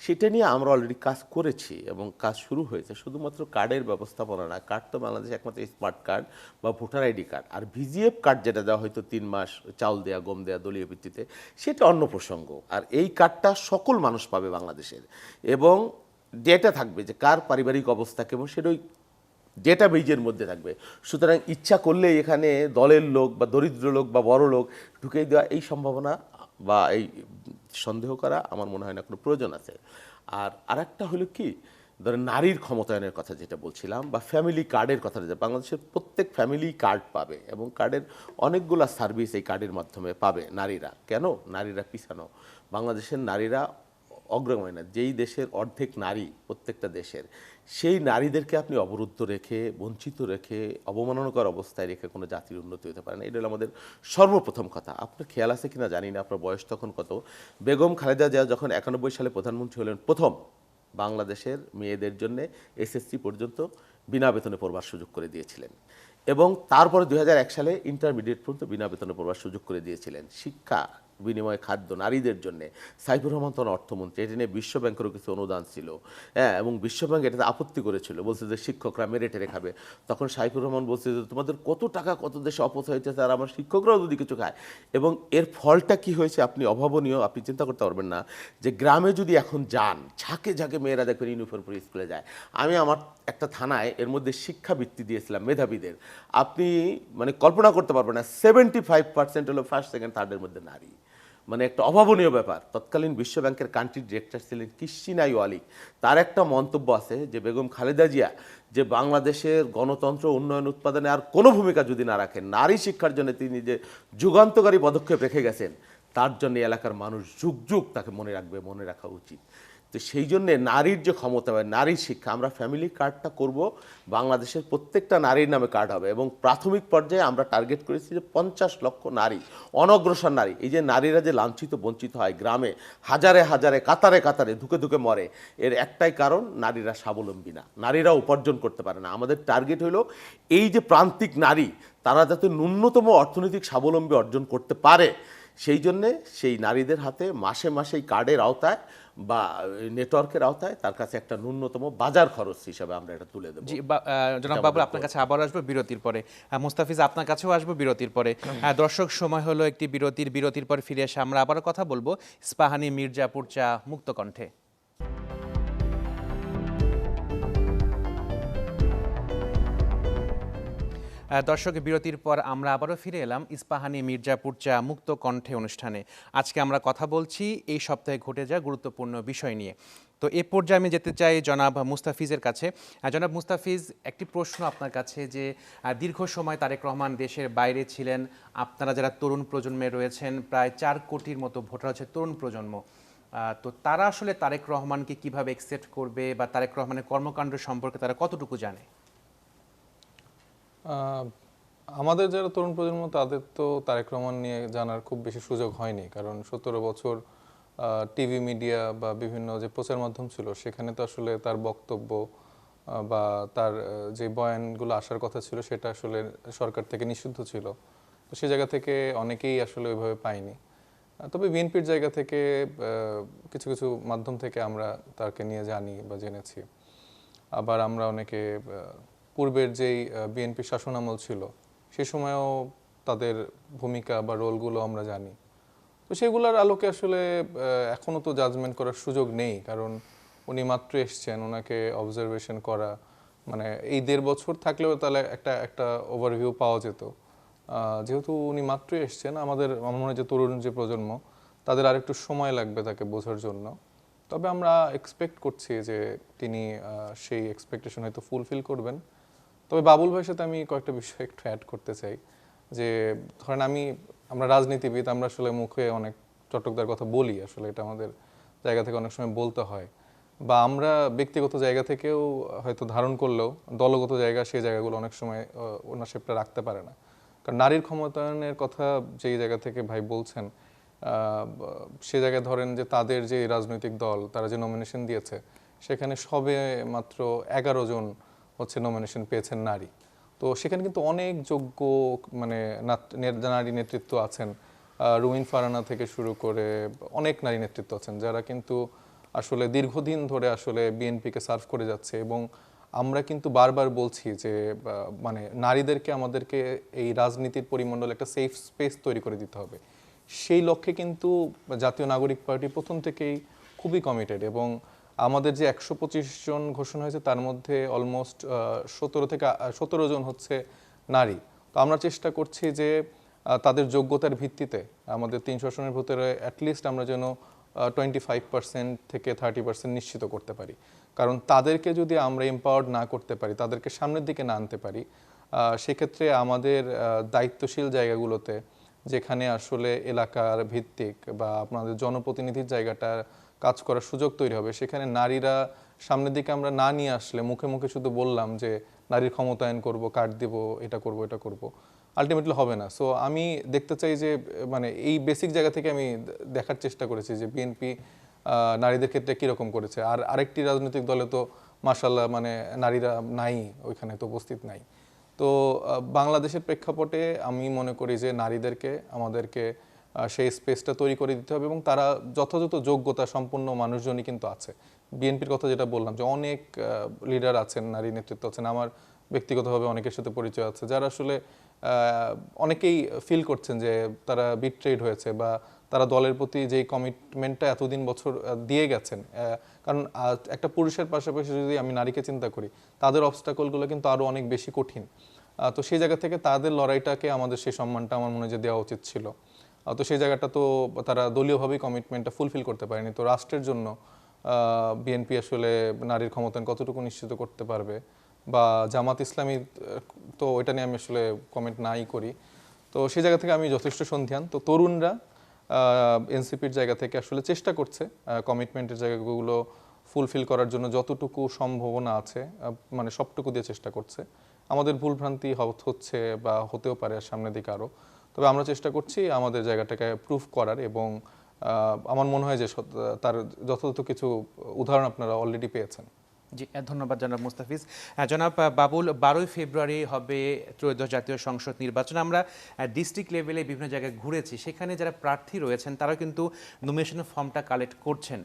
সেটা নিয়ে আমরা অলরেডি কাজ করেছি এবং কাজ শুরু হয়েছে। শুধুমাত্র কার্ডের ব্যবস্থাপনা না, কার্ড তো বাংলাদেশে একমাত্র স্মার্ট কার্ড বা ভোটার আইডি কার্ড, আর ভিজিএফ কার্ড যেটা দেওয়া হয়তো 3 মাস চাউল দেয়া গম দেয়া দলীয় ভিত্তিতে, সেটা অন্য প্রসঙ্গ। আর এই কার্ডটা সকল মানুষ পাবে বাংলাদেশের, এবং ডেটা থাকবে যে কার পারিবারিক অবস্থা কেমন, সেটা ওই ডেটা বেজের মধ্যে থাকবে। সুতরাং ইচ্ছা করলে এখানে দলের লোক বা দরিদ্র লোক বা বড় লোক ঢুকে দেওয়া, এই সম্ভাবনা বা এই সন্দেহ করা আমার মনে হয় না কোনো প্রয়োজন আছে। আর আরেকটা হলো কি, ধরেন নারীর ক্ষমতায়নের কথা যেটা বলছিলাম, বা ফ্যামিলি কার্ডের কথা, যেটা বাংলাদেশের প্রত্যেক ফ্যামিলি কার্ড পাবে, এবং কার্ডের অনেকগুলো সার্ভিস এই কার্ডের মাধ্যমে পাবে নারীরা। কেন নারীরা পিছানো? বাংলাদেশের নারীরা অগ্রগামী না। যেই দেশের অর্ধেক নারী প্রত্যেকটা দেশের, সেই নারীদেরকে আপনি অবরুদ্ধ রেখে, বঞ্চিত রেখে, অবমাননাকর অবস্থায় রেখে কোনো জাতির উন্নতি হতে পারে না। এটা হলো আমাদের সর্বপ্রথম কথা। আপনার খেয়াল আছে কিনা জানি না, আপনার বয়স তখন কত, বেগম খালেদা জিয়া যখন 91 সালে প্রধানমন্ত্রী হলেন, প্রথম বাংলাদেশের মেয়েদের জন্য এসএসসি পর্যন্ত বিনা বেতনে পড়বার সুযোগ করে দিয়েছিলেন, এবং তারপরে 2001 সালে ইন্টারমিডিয়েট পর্যন্ত বিনা বেতনে পড়বার সুযোগ করে দিয়েছিলেন। শিক্ষা বিনিময় খাদ্য নারীদের জন্য সাইফুর রহমান তখন অর্থমন্ত্রী, এটা নিয়ে বিশ্ব ব্যাংকেরও কিছু অনুদান ছিল, হ্যাঁ, এবং বিশ্ব ব্যাংক এটাতে আপত্তি করেছিল, বলছে যে শিক্ষকরা মেরে টেরে খাবে। তখন সাইফুর রহমান বলছে যে তোমাদের কত টাকা কত দেশে অপচয় হয়েছে, আর আমার শিক্ষকরাও যদি কিছু খায়। এবং এর ফলটা কি হয়েছে আপনি অভাবনীয়, আপনি চিন্তা করতে পারবেন না, যে গ্রামে যদি এখন যান, ঝাঁকে ঝাঁকে মেয়েরা দেখবেন ইউনিফর্ম পরে স্কুলে যায়। আমি আমার একটা থানায় এর মধ্যে শিক্ষাবৃত্তি দিয়েছিলাম মেধাবীদের, আপনি মানে কল্পনা করতে পারবেন না, 75% হলো ফার্স্ট সেকেন্ড থার্ডের মধ্যে নারী। মানে একটা অভাবনীয় ব্যাপার। তৎকালীন বিশ্ব ব্যাংকের কান্ট্রি ডিরেক্টর ছিলেন কিশিনাই ওয়ালিক, তার একটা মন্তব্য আছে যে বেগম খালেদা জিয়া যে বাংলাদেশের গণতন্ত্র উন্নয়ন উৎপাদনে আর কোনো ভূমিকা যদি না রাখেন, নারী শিক্ষার জন্য তিনি যে যুগান্তকারী পদক্ষেপ রেখে গেছেন, তার জন্য এলাকার মানুষ যুগ যুগ তাকে মনে রাখবে, মনে রাখা উচিত। তো সেই জন্যে নারীর যে ক্ষমতা হয়, নারীর শিক্ষা, আমরা ফ্যামিলি কার্ডটা করব, বাংলাদেশের প্রত্যেকটা নারীর নামে কার্ড হবে, এবং প্রাথমিক পর্যায়ে আমরা টার্গেট করেছি যে 50 লক্ষ নারী, অনগ্রসর নারী। এই যে নারীরা যে লাঞ্ছিত বঞ্চিত হয়, গ্রামে হাজারে হাজারে কাতারে কাতারে ধুকে ধুকে মরে, এর একটাই কারণ, নারীরা স্বাবলম্বী না, নারীরা উপার্জন করতে পারে না। আমাদের টার্গেট হলো এই যে প্রান্তিক নারী, তারা যাতে ন্যূনতম অর্থনৈতিক স্বাবলম্বী অর্জন করতে পারে, সেই জন্যে সেই নারীদের হাতে মাসে মাসে এই কার্ডের আওতায় বা নেটওয়ার্কের আওতায় তার কাছে একটা ন্যূনতম বাজার খরচ হিসাবে আমরা এটা তুলে দেবো। জি জনাব বাবুল, আপনার কাছে আবার আসবো বিরতির পরে। মুস্তাফিজ, আপনার কাছেও আসবো বিরতির পরে। দর্শক, সময় হলো একটি বিরতির পর ফিরে এসে আমরা আবারও কথা বলবো ইস্পাহানি মির্জাপুর চা মুক্ত কণ্ঠে। দর্শক, বিরতির পর আমরা আবারও ফিরে এলাম ইস্পাহানি মির্জাপুর চা মুক্ত কণ্ঠে অনুষ্ঠানে। আজকে আমরা কথা বলছি এই সপ্তাহে ঘটে যাওয়া গুরুত্বপূর্ণ বিষয় নিয়ে। তো এ পর্যায়ে আমি যেতে চাই জনাব মুস্তাফিজের কাছে। জনাব মুস্তাফিজ, একটি প্রশ্ন আপনার কাছে যে দীর্ঘ সময় তারেক রহমান দেশের বাইরে ছিলেন, আপনারা যারা তরুণ প্রজন্মে রয়েছেন, প্রায় 4 কোটির মতো ভোটার হচ্ছে তরুণ প্রজন্ম, তো তারা আসলে তারেক রহমানকে কিভাবে একসেপ্ট করবে বা তারেক রহমানের কর্মকাণ্ড সম্পর্কে তারা কতটুকু জানে? আমাদের যারা তরুণ প্রজন্ম তাদের তো তারেক রহমান নিয়ে জানার খুব বেশি সুযোগ হয়নি, কারণ 17 বছর টিভি মিডিয়া বা বিভিন্ন যে প্রচার মাধ্যম ছিল সেখানে তো আসলে তার বক্তব্য বা তার যে বয়ানগুলো আসার কথা ছিল সেটা আসলে সরকার থেকে নিষিদ্ধ ছিল। তো সেই জায়গা থেকে অনেকেই আসলে ওইভাবে পায়নি। তবে বিএনপির জায়গা থেকে কিছু কিছু মাধ্যম থেকে আমরা তাকে নিয়ে জানি বা জেনেছি। আবার আমরা অনেকে পূর্বের যেই বিএনপি শাসনামল ছিল সে সময়ও তাদের ভূমিকা বা রোলগুলো আমরা জানি। তো সেগুলোর আলোকে আসলে এখনও তো জাজমেন্ট করার সুযোগ নেই, কারণ উনি মাত্র এসছেন, ওনাকে অবজারভেশন করা মানে এই 1.5 বছর থাকলেও তাহলে একটা ওভারভিউ পাওয়া যেত। যেহেতু উনি মাত্র এসছেন, আমার মনে হয় যে তরুণ যে প্রজন্ম তাদের আরেকটু সময় লাগবে তাকে বোঝার জন্য। তবে আমরা এক্সপেক্ট করছি যে তিনি সেই এক্সপেকটেশন হয়তো ফুলফিল করবেন। তবে বাবুল ভাইয়ের সাথে আমি কয়েকটা বিষয় একটু অ্যাড করতে চাই। যে ধরেন আমরা রাজনীতিবিদ, আমরা আসলে মুখে অনেক চটকদার কথা বলি, আসলে এটা আমাদের জায়গা থেকে অনেক সময় বলতে হয়, বা আমরা ব্যক্তিগত জায়গা থেকেও হয়তো ধারণ করলেও দলগত জায়গা সেই জায়গাগুলো অনেক সময় ওনারশিপটা রাখতে পারে না। কারণ নারীর ক্ষমতায়নের কথা যেই জায়গা থেকে ভাই বলছেন, সে জায়গায় ধরেন যে তাদের যে রাজনৈতিক দল তারা যে নমিনেশন দিয়েছে সেখানে সবে মাত্র 11 জন হচ্ছে নমিনেশন পেয়েছেন নারী। তো সেখানে কিন্তু অনেক যোগ্য মানে নারী নেতৃত্ব আছেন, রুমিন ফারহানা থেকে শুরু করে অনেক নারী নেতৃত্ব আছেন যারা কিন্তু আসলে দীর্ঘদিন ধরে আসলে বিএনপিকে সার্ভ করে যাচ্ছে। এবং আমরা কিন্তু বারবার বলছি যে মানে নারীদেরকে আমাদেরকে এই রাজনীতির পরিমণ্ডলে একটা সেফ স্পেস তৈরি করে দিতে হবে। সেই লক্ষ্যে কিন্তু জাতীয় নাগরিক পার্টি প্রথম থেকেই খুবই কমিটেড, এবং আমাদের যে 125 জন ঘোষণা হয়েছে তার মধ্যে অলমোস্ট 17 জন হচ্ছে নারী। তো আমরা চেষ্টা করছি যে তাদের যোগ্যতার ভিত্তিতে আমাদের 300 আসনের ভিতরে অ্যাটলিস্ট আমরা যেন 25% থেকে 30% নিশ্চিত করতে পারি। কারণ তাদেরকে যদি আমরা এম্পাওয়ার্ড না করতে পারি, তাদেরকে সামনের দিকে না আনতে পারি, সেক্ষেত্রে আমাদের দায়িত্বশীল জায়গাগুলোতে যেখানে আসলে এলাকার ভিত্তিক বা আপনাদের জনপ্রতিনিধির জায়গাটা কাজ করার সুযোগ তৈরি হবে, সেখানে নারীরা সামনের দিকে আমরা না নিয়ে আসলে মুখে মুখে শুধু বললাম যে নারীর ক্ষমতায়ন করব, কার্ড দিব, এটা করব, আলটিমেটলি হবে না। সো আমি দেখতে চাই যে মানে এই বেসিক জায়গা থেকে আমি দেখার চেষ্টা করেছি যে বিএনপি নারীদের ক্ষেত্রে কীরকম করেছে। আর আরেকটি রাজনৈতিক দলে তো মাশাআল্লাহ মানে নারীরা নাই, ওইখানে তো উপস্থিত নাই। তো বাংলাদেশের প্রেক্ষাপটে আমি মনে করি যে নারীদেরকে আমাদেরকে সেই স্পেসটা তৈরি করে দিতে হবে, এবং তারা যথাযথ যোগ্যতা সম্পন্ন মানুষজনই কিন্তু আছে। বিএনপির কথা যেটা বললাম যে অনেক লিডার আছেন, নারী নেতৃত্ব আছেন, আমার ব্যক্তিগতভাবে অনেকের সাথে পরিচয় আছে যারা আসলে অনেকেই ফিল করছেন যে তারা বিট্রেড হয়েছে, বা তারা দলের প্রতি যেই কমিটমেন্টটা এতদিন বছর দিয়ে গেছেন। কারণ একটা পুরুষের পাশাপাশি যদি আমি নারীকে চিন্তা করি, তাদের অবস্টাকলগুলো কিন্তু আরও অনেক বেশি কঠিন। তো সেই জায়গা থেকে তাদের লড়াইটাকে আমাদের সেই সম্মানটা আমার মনে হয় যে দেওয়া উচিত ছিল। তো সেই জায়গাটা তো তারা দলীয়ভাবেই কমিটমেন্টটা ফুলফিল করতে পারেনি। তো রাষ্ট্রের জন্য বিএনপি আসলে নারীর ক্ষমতায়ন কতটুকু নিশ্চিত করতে পারবে, বা জামাত ইসলামী, তো ওইটা নিয়ে আমি আসলে কমেন্ট নাই করি। তো সেই জায়গা থেকে আমি যথেষ্ট সন্ধিয়ান। তো তরুণরা এনসিপির জায়গা থেকে আসলে চেষ্টা করছে কমিটমেন্টের জায়গাগুলো ফুলফিল করার জন্য যতটুকু সম্ভাবনা আছে মানে সবটুকু দিয়ে চেষ্টা করছে। আমাদের ভুলভ্রান্তি হচ্ছে বা হতেও পারে সামনের দিকে আরও। তবে আমরা চেষ্টা করছি আমাদের জায়গাটাকে প্রুফ করার, এবং আমার মনে হয় যে তার যথাযথ কিছু উদাহরণ আপনারা অলরেডি পেয়েছেন। জি, ধন্যবাদ জনাব মুস্তাফিজ। জনাব বাবুল, 12ই ফেব্রুয়ারি হবে ত্রয়োদশ জাতীয় সংসদ নির্বাচন। আমরা ডিস্ট্রিক্ট লেভেলে বিভিন্ন জায়গায় ঘুরেছি, সেখানে যারা প্রার্থী রয়েছেন তারা কিন্তু নমিনেশনের ফর্মটা কালেক্ট করছেন।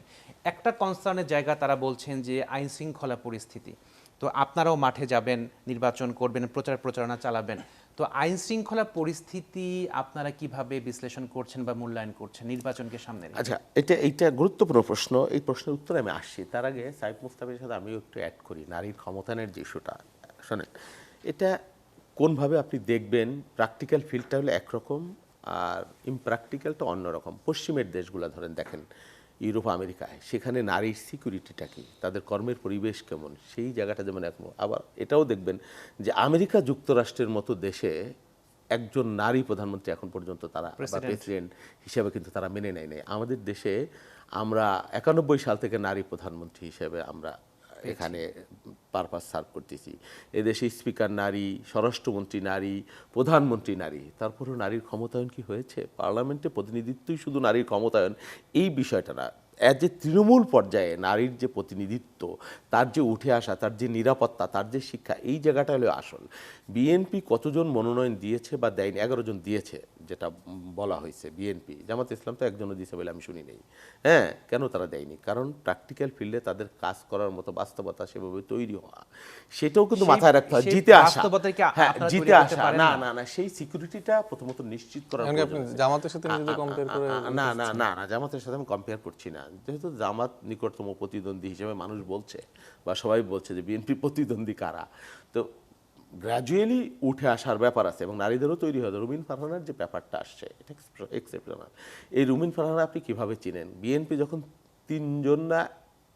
একটা কনসার্নের জায়গা তারা বলছেন যে আইন শৃঙ্খলা পরিস্থিতি। তো আপনারাও মাঠে যাবেন, নির্বাচন করবেন, প্রচারণা চালাবেন। তো আইন শৃঙ্খলা পরিস্থিতি আপনারা কিভাবে বিশ্লেষণ করছেন বা মূল্যায়ন করছেন নির্বাচনকে সামনে রেখে? আচ্ছা, এইটা গুরুত্বপূর্ণ প্রশ্ন। এই প্রশ্নের উত্তরে আমি আসছি। তার আগে সাইফ মুস্তাফিজের সাথে আমিও একটু অ্যাড করি নারীর ক্ষমতায়নের যে ইস্যুটা। শোনেন, এটা কোনভাবে আপনি দেখবেন, প্র্যাকটিক্যাল ফিল্ডটা হলো একরকম আর ইমপ্র্যাকটিক্যালটা অন্যরকম। পশ্চিমের দেশগুলো ধরেন দেখেন, ইউরোপ আমেরিকায়, সেখানে নারীর সিকিউরিটিটা কি, তাদের কর্মের পরিবেশ কেমন, সেই জায়গাটা যেমন এখন। আবার এটাও দেখবেন যে আমেরিকা যুক্তরাষ্ট্রের মতো দেশে একজন নারী প্রধানমন্ত্রী এখন পর্যন্ত তারা প্রেসিডেন্ট হিসেবে কিন্তু তারা মেনে নেয় নাই। আমাদের দেশে আমরা 91 সাল থেকে নারী প্রধানমন্ত্রী হিসেবে আমরা এখানে পারপাস সার্ভ করতেছি। এদেশে স্পিকার নারী, স্বরাষ্ট্রমন্ত্রী নারী, প্রধানমন্ত্রী নারী, তারপরেও নারীর ক্ষমতায়ন কি হয়েছে? পার্লামেন্টে প্রতিনিধিত্বই শুধু নারীর ক্ষমতায়ন এই বিষয়টা না, যে তৃণমূল পর্যায়ে নারীর যে প্রতিনিধিত্ব, তার যে উঠে আসা, তার যে নিরাপত্তা, তার যে শিক্ষা, এই জায়গাটা হলো আসল। বিএনপি কতজন মনোনয়ন দিয়েছে বা দেয়নি? 11 জন দিয়েছে, যেটা বলা হয়েছে। বিএনপি, জামাত ইসলাম তো একজনও দিয়েছে বলে আমি শুনি নেই। হ্যাঁ, কেন তারা দেয়নি? কারণ প্র্যাকটিক্যাল ফিল্ডে তাদের কাজ করার মতো বাস্তবতা সেভাবে তৈরি হওয়া, সেটাও কিন্তু মাথায় রাখতে হয়। জিতে আসা, হ্যাঁ জিতে আসা, না না না, সেই সিকিউরিটিটা প্রথমত নিশ্চিত করার আপনি প্রয়োজন আছে। জামাতের সাথে নিজেদের কম্পেয়ার করে না না না না, জামাতের সাথে আমি কম্পেয়ার করছি না। যেহেতু জামাত নিকটতম প্রতিদ্বন্দ্বী হিসেবে মানুষ বলছে বা সবাই বলছে যে বিএনপি প্রতিদ্বন্দ্বী কারা, তো গ্র্যাজুয়ালি উঠে আসার ব্যাপার আছে এবং নারীদেরও তৈরি হয়। রুমিন ফারহানার যে ব্যাপারটা আসছে, এটা এক্সেপশনাল। এই রুমিন ফারহানা আপনি কিভাবে চিনেন? বিএনপি যখন 3জন না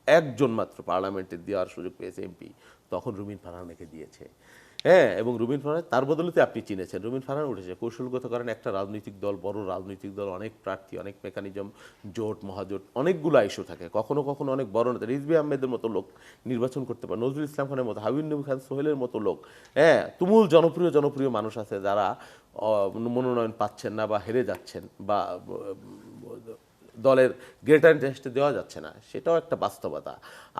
1জন মাত্র পার্লামেন্টে দেওয়ার সুযোগ পেয়েছে এমপি, তখন রুমিন ফারহানাকে দিয়েছে। হ্যাঁ, এবং রুমিন ফারহান তার বদলতে আপনি চিনেছেন। রুমিন ফারহান উঠেছে কৌশলগত কারণে, একটা রাজনৈতিক দল, বড় রাজনৈতিক দল, অনেক প্রার্থী, অনেক মেকানিজম, জোট মহাজোট, অনেকগুলো ইস্যু থাকে। কখনো কখনো অনেক বড় নেতা, রিজভী আহমেদের মতো লোক নির্বাচন করতে পারে, নজরুল ইসলাম খানের মতো, হাবিব নবী খান সোহেলের মতো লোক। হ্যাঁ, তুমুল জনপ্রিয় মানুষ আছে যারা মনোনয়ন পাচ্ছেন না বা হেরে যাচ্ছেন বা দলের গ্রেটার ইন্টারেস্টে দেওয়া যাচ্ছে না, সেটাও একটা বাস্তবতা।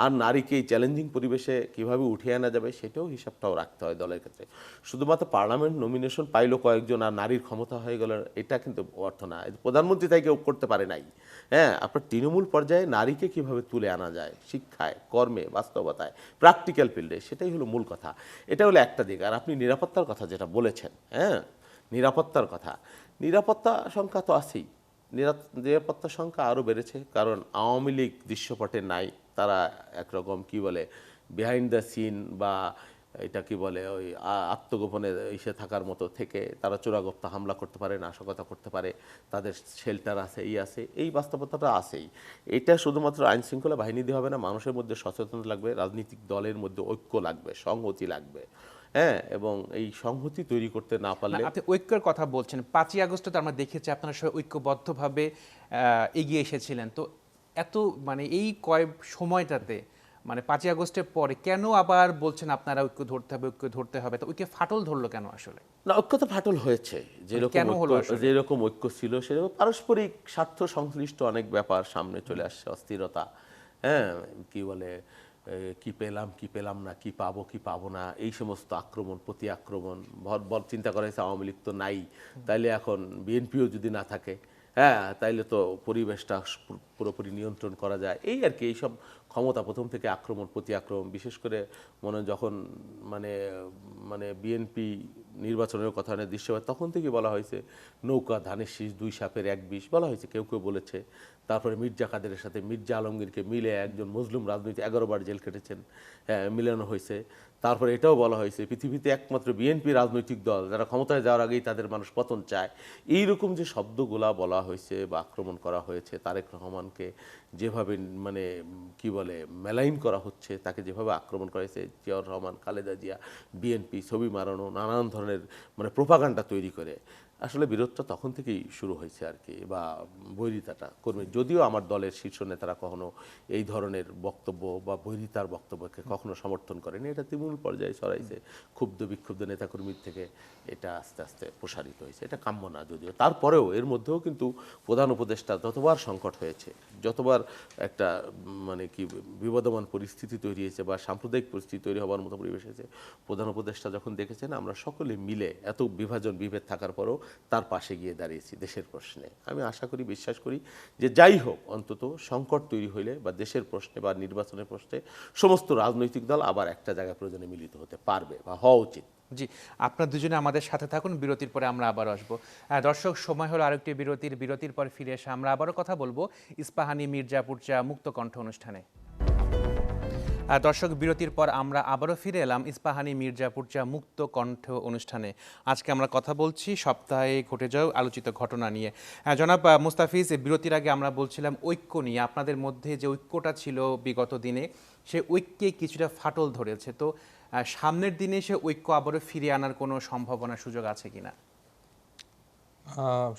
আর নারীকে এই চ্যালেঞ্জিং পরিবেশে কীভাবে উঠিয়ে আনা যাবে, সেটাও হিসাবটাও রাখতে হয় দলের ক্ষেত্রে। শুধুমাত্র পার্লামেন্ট নমিনেশন পাইলো কয়েকজন আর নারীর ক্ষমতা হয়ে গেল, এটা কিন্তু অর্থ না। প্রধানমন্ত্রী তাই কেউ করতে পারে নাই। হ্যাঁ, আপনার তৃণমূল পর্যায়ে নারীকে কিভাবে তুলে আনা যায় শিক্ষায়, কর্মে, বাস্তবতায়, প্র্যাকটিক্যাল ফিল্ডে, সেটাই হলো মূল কথা। এটা হলো একটা দিক। আর আপনি নিরাপত্তার কথা যেটা বলেছেন, হ্যাঁ, নিরাপত্তার কথা, নিরাপত্তা সংখ্যা তো আছেই। নিরাপত্তার সংখ্যা আরও বেড়েছে, কারণ আওয়ামী লীগ দৃশ্যপটে নাই। তারা একরকম কি বলে বিহাইন্ড দ্য সিন বা এটা কি বলে ওই আত্মগোপনে এসে থাকার মতো থেকে তারা চোরাগোপ্তা হামলা করতে পারে, নাশকতা করতে পারে, তাদের শেল্টার আছে, এই বাস্তবতাটা আছেই। এটা শুধুমাত্র আইন শৃঙ্খলা বাহিনী দিয়ে হবে না, মানুষের মধ্যে সচেতনতা লাগবে, রাজনৈতিক দলের মধ্যে ঐক্য লাগবে, সংহতি লাগবে। হ্যাঁ, এবং এই সংহতি তৈরি করতে না পারলে, আপনি ঐক্যের কথা বলছেন, 5ই আগস্টে তো আমরা দেখেছি আপনারা সবাই ঐক্যবদ্ধভাবে এগিয়ে এসেছিলেন। তো এত মানে এই সময়টাতে, মানে 5ই আগস্টের পরে কেন আবার বলছেন আপনারা ঐক্য ধরতে হবে? তো ঐক্যে ফাটল ধরলো কেন আসলে? না, ঐক্য তো ফাটল হয়েছে। যেরকম ঐক্য ছিল, সেরকম পারস্পরিক স্বার্থ সংশ্লিষ্ট অনেক ব্যাপার সামনে চলে আসছে, অস্থিরতা, হ্যাঁ, কি বলে কি পেলাম না, কি পাবো না, এই সমস্ত আক্রমণ, প্রতি আক্রমণ, চিন্তা করা হয়েছে আওয়ামী লীগ তো নাই, তাইলে এখন বিএনপিও যদি না থাকে, হ্যাঁ, তাইলে তো পরিবেশটা পুরোপুরি নিয়ন্ত্রণ করা যায়। এই আর কি, এইসব ক্ষমতা প্রথম থেকে আক্রমণ, প্রতি আক্রমণ, বিশেষ করে যখন মানে বিএনপি নির্বাচনের কথা দৃশ্যপট, তখন থেকে বলা হয়েছে নৌকা ধানের শীষ, 2 সাপের 1 বিষ বলা হয়েছে, কেউ বলেছে। তারপরে মির্জা কাদেরের সাথে মির্জা আলমগীরকে মিলে একজন মজলুম রাজনীতি 11 বার জেল কেটেছেন, হ্যাঁ, মিলানো হয়েছে। তারপরে এটাও বলা হয়েছে পৃথিবীতে একমাত্র বিএনপি রাজনৈতিক দল যারা ক্ষমতায় যাওয়ার আগেই তাদের মানুষ পতন চায়। এইরকম যে শব্দগুলা বলা হয়েছে বা আক্রমণ করা হয়েছে, তারেক রহমানকে যেভাবে কি বলে মেলাইন করা হচ্ছে, তাকে যেভাবে আক্রমণ করা হয়েছে, জিয়াউর রহমান, খালেদা জিয়া, বিএনপি, ছবি মারানো, নানান ধরনের প্রোপাগান্ডা তৈরি করে, আসলে বিরোধটা তখন থেকেই শুরু হয়েছে আর কি, বা বৈরিতাটা কর্মী, যদিও আমার দলের শীর্ষ নেতারা কখনো এই ধরনের বক্তব্য বা বৈরিতার বক্তব্যকে কখনো সমর্থন করেনি, এটা তৃণমূল পর্যায়ে ছড়াইছে, ক্ষুব্ধ বিক্ষুব্ধ নেতাকর্মীর থেকে এটা আস্তে আস্তে প্রসারিত হয়েছে। এটা কাম্য না, যদিও তারপরেও এর মধ্যেও কিন্তু প্রধান উপদেষ্টা যতবার সংকট হয়েছে, যতবার একটা মানে কি বিবদমান পরিস্থিতি তৈরি হয়েছে বা সাম্প্রদায়িক পরিস্থিতি তৈরি হওয়ার মতো পরিবেশ হয়েছে, প্রধান উপদেষ্টা যখন দেখেছেন আমরা সকলে মিলে এত বিভাজন বিভেদ থাকার পরও তার পাশে গিয়ে দাঁড়িয়েছি দেশের প্রশ্নে। আমি আশা করি, বিশ্বাস করি যে যাই হোক, অন্তত সংকট তৈরি হইলে বা দেশের প্রশ্নে বা নির্বাচনের প্রশ্নে সমস্ত রাজনৈতিক দল আবার একটা জায়গায় প্রয়োজনে মিলিত হতে পারবে বা হওয়া উচিত। জি, আপনার দুজনে আমাদের সাথে থাকুন, বিরতির পরে আমরা আবার আসবো। দর্শক, সময় হলো আরেকটি বিরতির পর ফিরে এসে আমরা আবারও কথা বলবো ইস্পাহানি মির্জাপুর চা মুক্ত কণ্ঠ অনুষ্ঠানে। দর্শক, বিরতির পর আমরা আবারও ফিরে এলাম ইস্পাহানি মির্জাপুর চা মুক্ত কণ্ঠ অনুষ্ঠানে। আজকে আমরা কথা বলছি সপ্তাহে ঘটে যাওয়া আলোচিত ঘটনা নিয়ে। জনাব মুস্তাফিজ, বিরতির আগে আমরা বলছিলাম ঐক্য নিয়ে, আপনাদের মধ্যে যে ঐক্যটা ছিল বিগত দিনে, সে ঐক্যে কিছুটা ফাটল ধরেছে। তো সামনের দিনে সে ঐক্য আবারও ফিরিয়ে আনার কোনো সম্ভাবনা, সুযোগ আছে কিনা?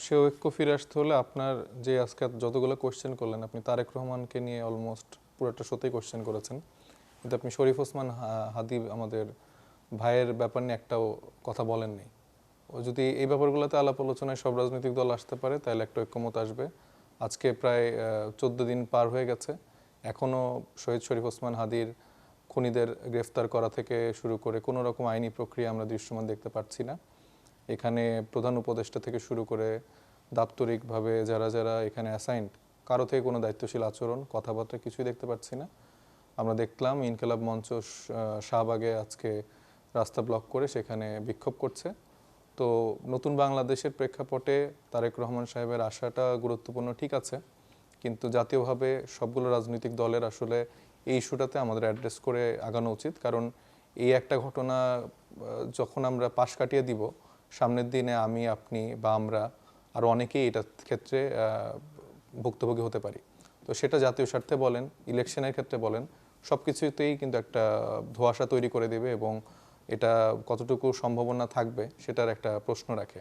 সে ঐক্য ফিরে আসতে হলে আপনার যে আজকে যতগুলো কোশ্চেন করলেন, আপনি তারেক রহমানকে নিয়ে অলমোস্ট পুরোটা শোতেই কোশ্চেন করেছেন, কিন্তু আপনি শরীফ ওসমান হাদি আমাদের ভাইয়ের ব্যাপার নিয়ে একটাও কথা বলেননি। ও যদি এই ব্যাপারগুলোতে আলাপ আলোচনায় সব রাজনৈতিক দল আসতে পারে, তাহলে একটা ঐক্যমত আসবে। আজকে প্রায় 14 দিন পার হয়ে গেছে, এখনও শহীদ শরীফ ওসমান হাদির খুনিদের গ্রেফতার করা থেকে শুরু করে কোনো রকম আইনি প্রক্রিয়া আমরা দৃশ্যমান দেখতে পাচ্ছি না। এখানে প্রধান উপদেষ্টা থেকে শুরু করে দাপ্তরিকভাবে যারা যারা এখানে অ্যাসাইন্ড, কারো থেকে কোনো দায়িত্বশীল আচরণ, কথাবার্তা কিছুই দেখতে পাচ্ছি না। আমরা দেখলাম ইনকিলাব মঞ্চ শাহবাগে আজকে রাস্তা ব্লক করে সেখানে বিক্ষোভ করছে। তো নতুন বাংলাদেশের প্রেক্ষাপটে তারেক রহমান সাহেবের আশাটা গুরুত্বপূর্ণ, ঠিক আছে, কিন্তু জাতীয়ভাবে সবগুলো রাজনৈতিক দলের আসলে এই ইস্যুটাতে আমাদের অ্যাড্রেস করে আগানো উচিত। কারণ এই একটা ঘটনা যখন আমরা পাশ কাটিয়ে দিব, সামনের দিনে আমি, আপনি বা আমরা আরও অনেকেই এটার ক্ষেত্রে ভুক্তভোগী হতে পারি। তো সেটা জাতীয় স্বার্থে বলেন, ইলেকশনের ক্ষেত্রে বলেন, সব কিছুতেই কিন্তু একটা ধোঁয়াশা তৈরি করে দেবে এবং এটা কতটুকু সম্ভাবনা থাকবে সেটার একটা প্রশ্ন রাখে।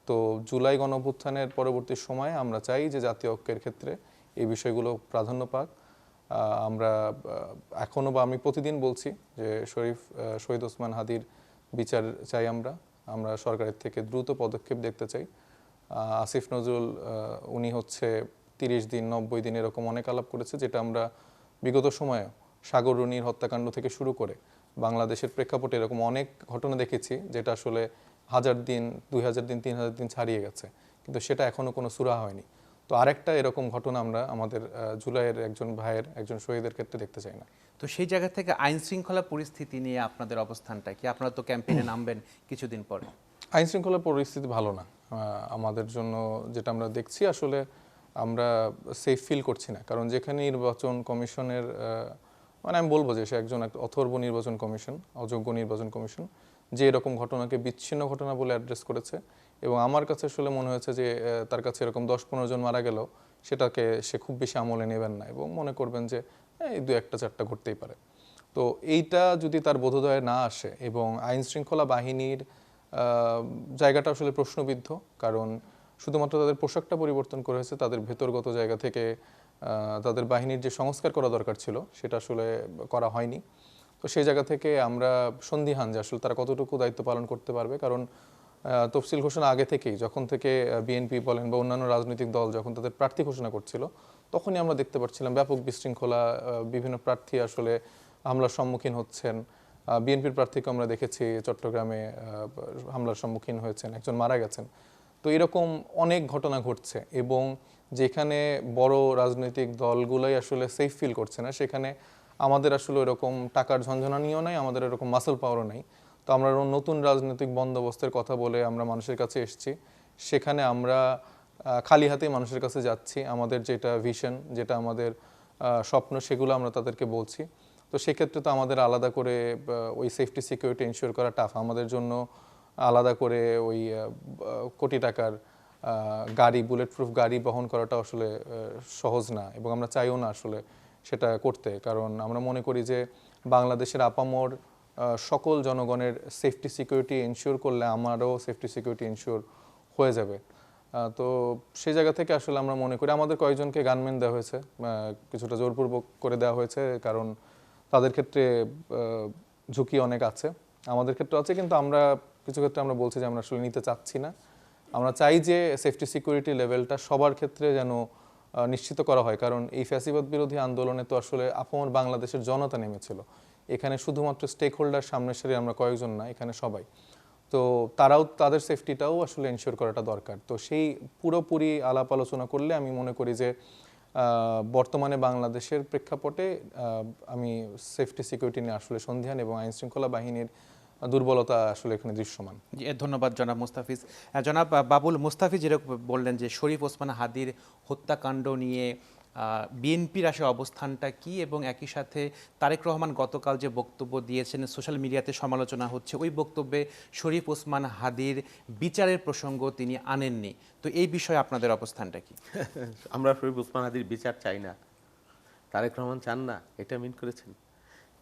তো জুলাই গণঅভ্যুত্থানের পরবর্তী সময়ে আমরা চাই যে জাতীয় ঐক্যের ক্ষেত্রে এই বিষয়গুলো প্রাধান্য পাক। আমরা এখনও বা আমি প্রতিদিন বলছি যে শহীদ ওসমান হাদির বিচার চাই। আমরা সরকারের থেকে দ্রুত পদক্ষেপ দেখতে চাই। আসিফ নজরুল উনি হচ্ছে 30 দিন 90 দিন এরকম অনেক আলাপ করেছে, যেটা আমরা বিগত সময়ে সাগর রুনির হত্যাকাণ্ড থেকে শুরু করে বাংলাদেশের প্রেক্ষাপটে এরকম অনেক ঘটনা দেখেছি যেটা আসলে 1000 দিন 2000 দিন 3000 দিন ছাড়িয়ে গেছে, কিন্তু সেটা এখনও কোনো সুরাহা হয়নি। তো আরেকটা এরকম ঘটনা আমরা আমাদের জুলাইয়ের একজন ভাইয়ের, একজন শহীদের ক্ষেত্রে দেখতে চাই না। তো সেই জায়গা থেকে আইন শৃঙ্খলা পরিস্থিতি নিয়ে আপনাদের অবস্থানটা কি? আপনারা তো ক্যাম্পেইনে নামবেন কিছুদিন পরে। আইন শৃঙ্খলা পরিস্থিতি ভালো না আমাদের জন্য, যেটা আমরা দেখছি আসলে আমরা সেফ ফিল করছি না। কারণ যেখানে নির্বাচন কমিশনের মানে আমি বলবো যে সে একজন অথর্ব নির্বাচন কমিশন, অযোগ্য নির্বাচন কমিশন, যে এরকম ঘটনাকে বিচ্ছিন্ন ঘটনা বলে অ্যাড্রেস করেছে। এবং আমার কাছে আসলে মনে হয়েছে যে তার কাছে এরকম 10-15 জন মারা গেল, সেটাকে সে খুব বেশি আমলে নেবেন না এবং মনে করবেন যে এই 2-1-4টা ঘটতেই পারে। তো এইটা যদি তার বোধোদয়ে না আসে এবং আইন শৃঙ্খলা বাহিনীর জায়গাটা আসলে প্রশ্নবিদ্ধ, কারণ শুধুমাত্র তাদের পোশাকটা পরিবর্তন করা হয়েছে, তাদের ভেতরগত জায়গা থেকে তাদের বাহিনীর যে সংস্কার করা দরকার ছিল সেটা আসলে করা হয়নি। তো সেই জায়গা থেকে আমরা সন্দিহান যে আসলে তারা কতটুকু দায়িত্ব পালন করতে পারবে। কারণ তফসিল ঘোষণা আগে থেকেই, যখন থেকে বিএনপি বলেন বা অন্যান্য রাজনৈতিক দল যখন তাদের প্রার্থী ঘোষণা করছিল, তখনই আমরা দেখতে পাচ্ছিলাম ব্যাপক বিশৃঙ্খলা, বিভিন্ন প্রার্থী আসলে হামলার সম্মুখীন হচ্ছেন। বিএনপির প্রার্থীকে আমরা দেখেছি চট্টগ্রামে হামলার সম্মুখীন হয়েছেন, একজন মারা গেছেন। তো এরকম অনেক ঘটনা ঘটছে এবং যেখানে বড় রাজনৈতিক দলগুলোই আসলে সেফ ফিল করছে না, সেখানে আমাদের আসলে এরকম টাকার ঝঞ্ঝনানিও নাই, আমাদের এরকম মাসল পাওয়ারও নাই। তো আমরা নতুন রাজনৈতিক বন্দোবস্তের কথা বলে আমরা মানুষের কাছে এসেছি, সেখানে আমরা খালি হাতে মানুষের কাছে যাচ্ছি। আমাদের যেটা ভিশন, যেটা আমাদের স্বপ্ন, সেগুলো আমরা তাদেরকে বলছি। তো সেক্ষেত্রে তো আমাদের আলাদা করে ওই সেফটি সিকিউরিটি এনশিওর করা টাফ। আমাদের জন্য আলাদা করে ওই কোটি টাকার গাড়ি, বুলেট প্রুফ গাড়ি বহন করাটা আসলে সহজ না এবং আমরা চাইও না আসলে সেটা করতে। কারণ আমরা মনে করি যে বাংলাদেশের আপামর সকল জনগণের সেফটি সিকিউরিটি এনশিওর করলে আমারও সেফটি সিকিউরিটি এনশিওর হয়ে যাবে। তো সেই জায়গা থেকে আসলে আমরা মনে করি আমাদের কয়েকজনকে গানম্যান দেওয়া হয়েছে, কিছুটা জোরপূর্বক করে দেওয়া হয়েছে, কারণ তাদের ক্ষেত্রে ঝুঁকি অনেক আছে, আমাদের ক্ষেত্রে আছে, কিন্তু আমরা কিছু ক্ষেত্রে আমরা বলছি যে আমরা আসলে নিতে চাচ্ছি না। আমরা চাই যে সেফটি সিকিউরিটি লেভেলটা সবার ক্ষেত্রে যেন নিশ্চিত করা হয়, কারণ এই ফ্যাসিবাদ বিরোধী আন্দোলনে তো আসলে আপামর বাংলাদেশের জনতা নেমেছিল। এখানে শুধুমাত্র স্টেক হোল্ডার সামনের সারি আমরা কয়েকজন না, এখানে সবাই। তো তারাও তাদের সেফটিটাও আসলে এনশিওর করাটা দরকার। তো সেই পুরোপুরি আলাপ আলোচনা করলে আমি মনে করি যে বর্তমানে বাংলাদেশের প্রেক্ষাপটে আমি সেফটি সিকিউরিটি নিয়ে আসলে সন্দিহান, এবং আইন শৃঙ্খলা বাহিনীর দুর্বলতা আসলে এখানে দৃশ্যমান। জি, ধন্যবাদ জনাব মুস্তাফিজ। জনাব বাবুল, মুস্তাফিজ যেরকম বললেন যে শরীফ ওসমান হাদির হত্যাকাণ্ড নিয়ে বিএনপির আসলে অবস্থানটা কি, এবং একই সাথে তারেক রহমান গতকাল যে বক্তব্য দিয়েছেন, সোশ্যাল মিডিয়াতে সমালোচনা হচ্ছে, ওই বক্তব্যে শরীফ ওসমান হাদির বিচারের প্রসঙ্গ তিনি আনেননি। তো এই বিষয়ে আপনাদের অবস্থানটা কি? আমরা শরীফ ওসমান হাদির বিচার চাই না, তারেক রহমান চান না, এটা মিন করেছেন।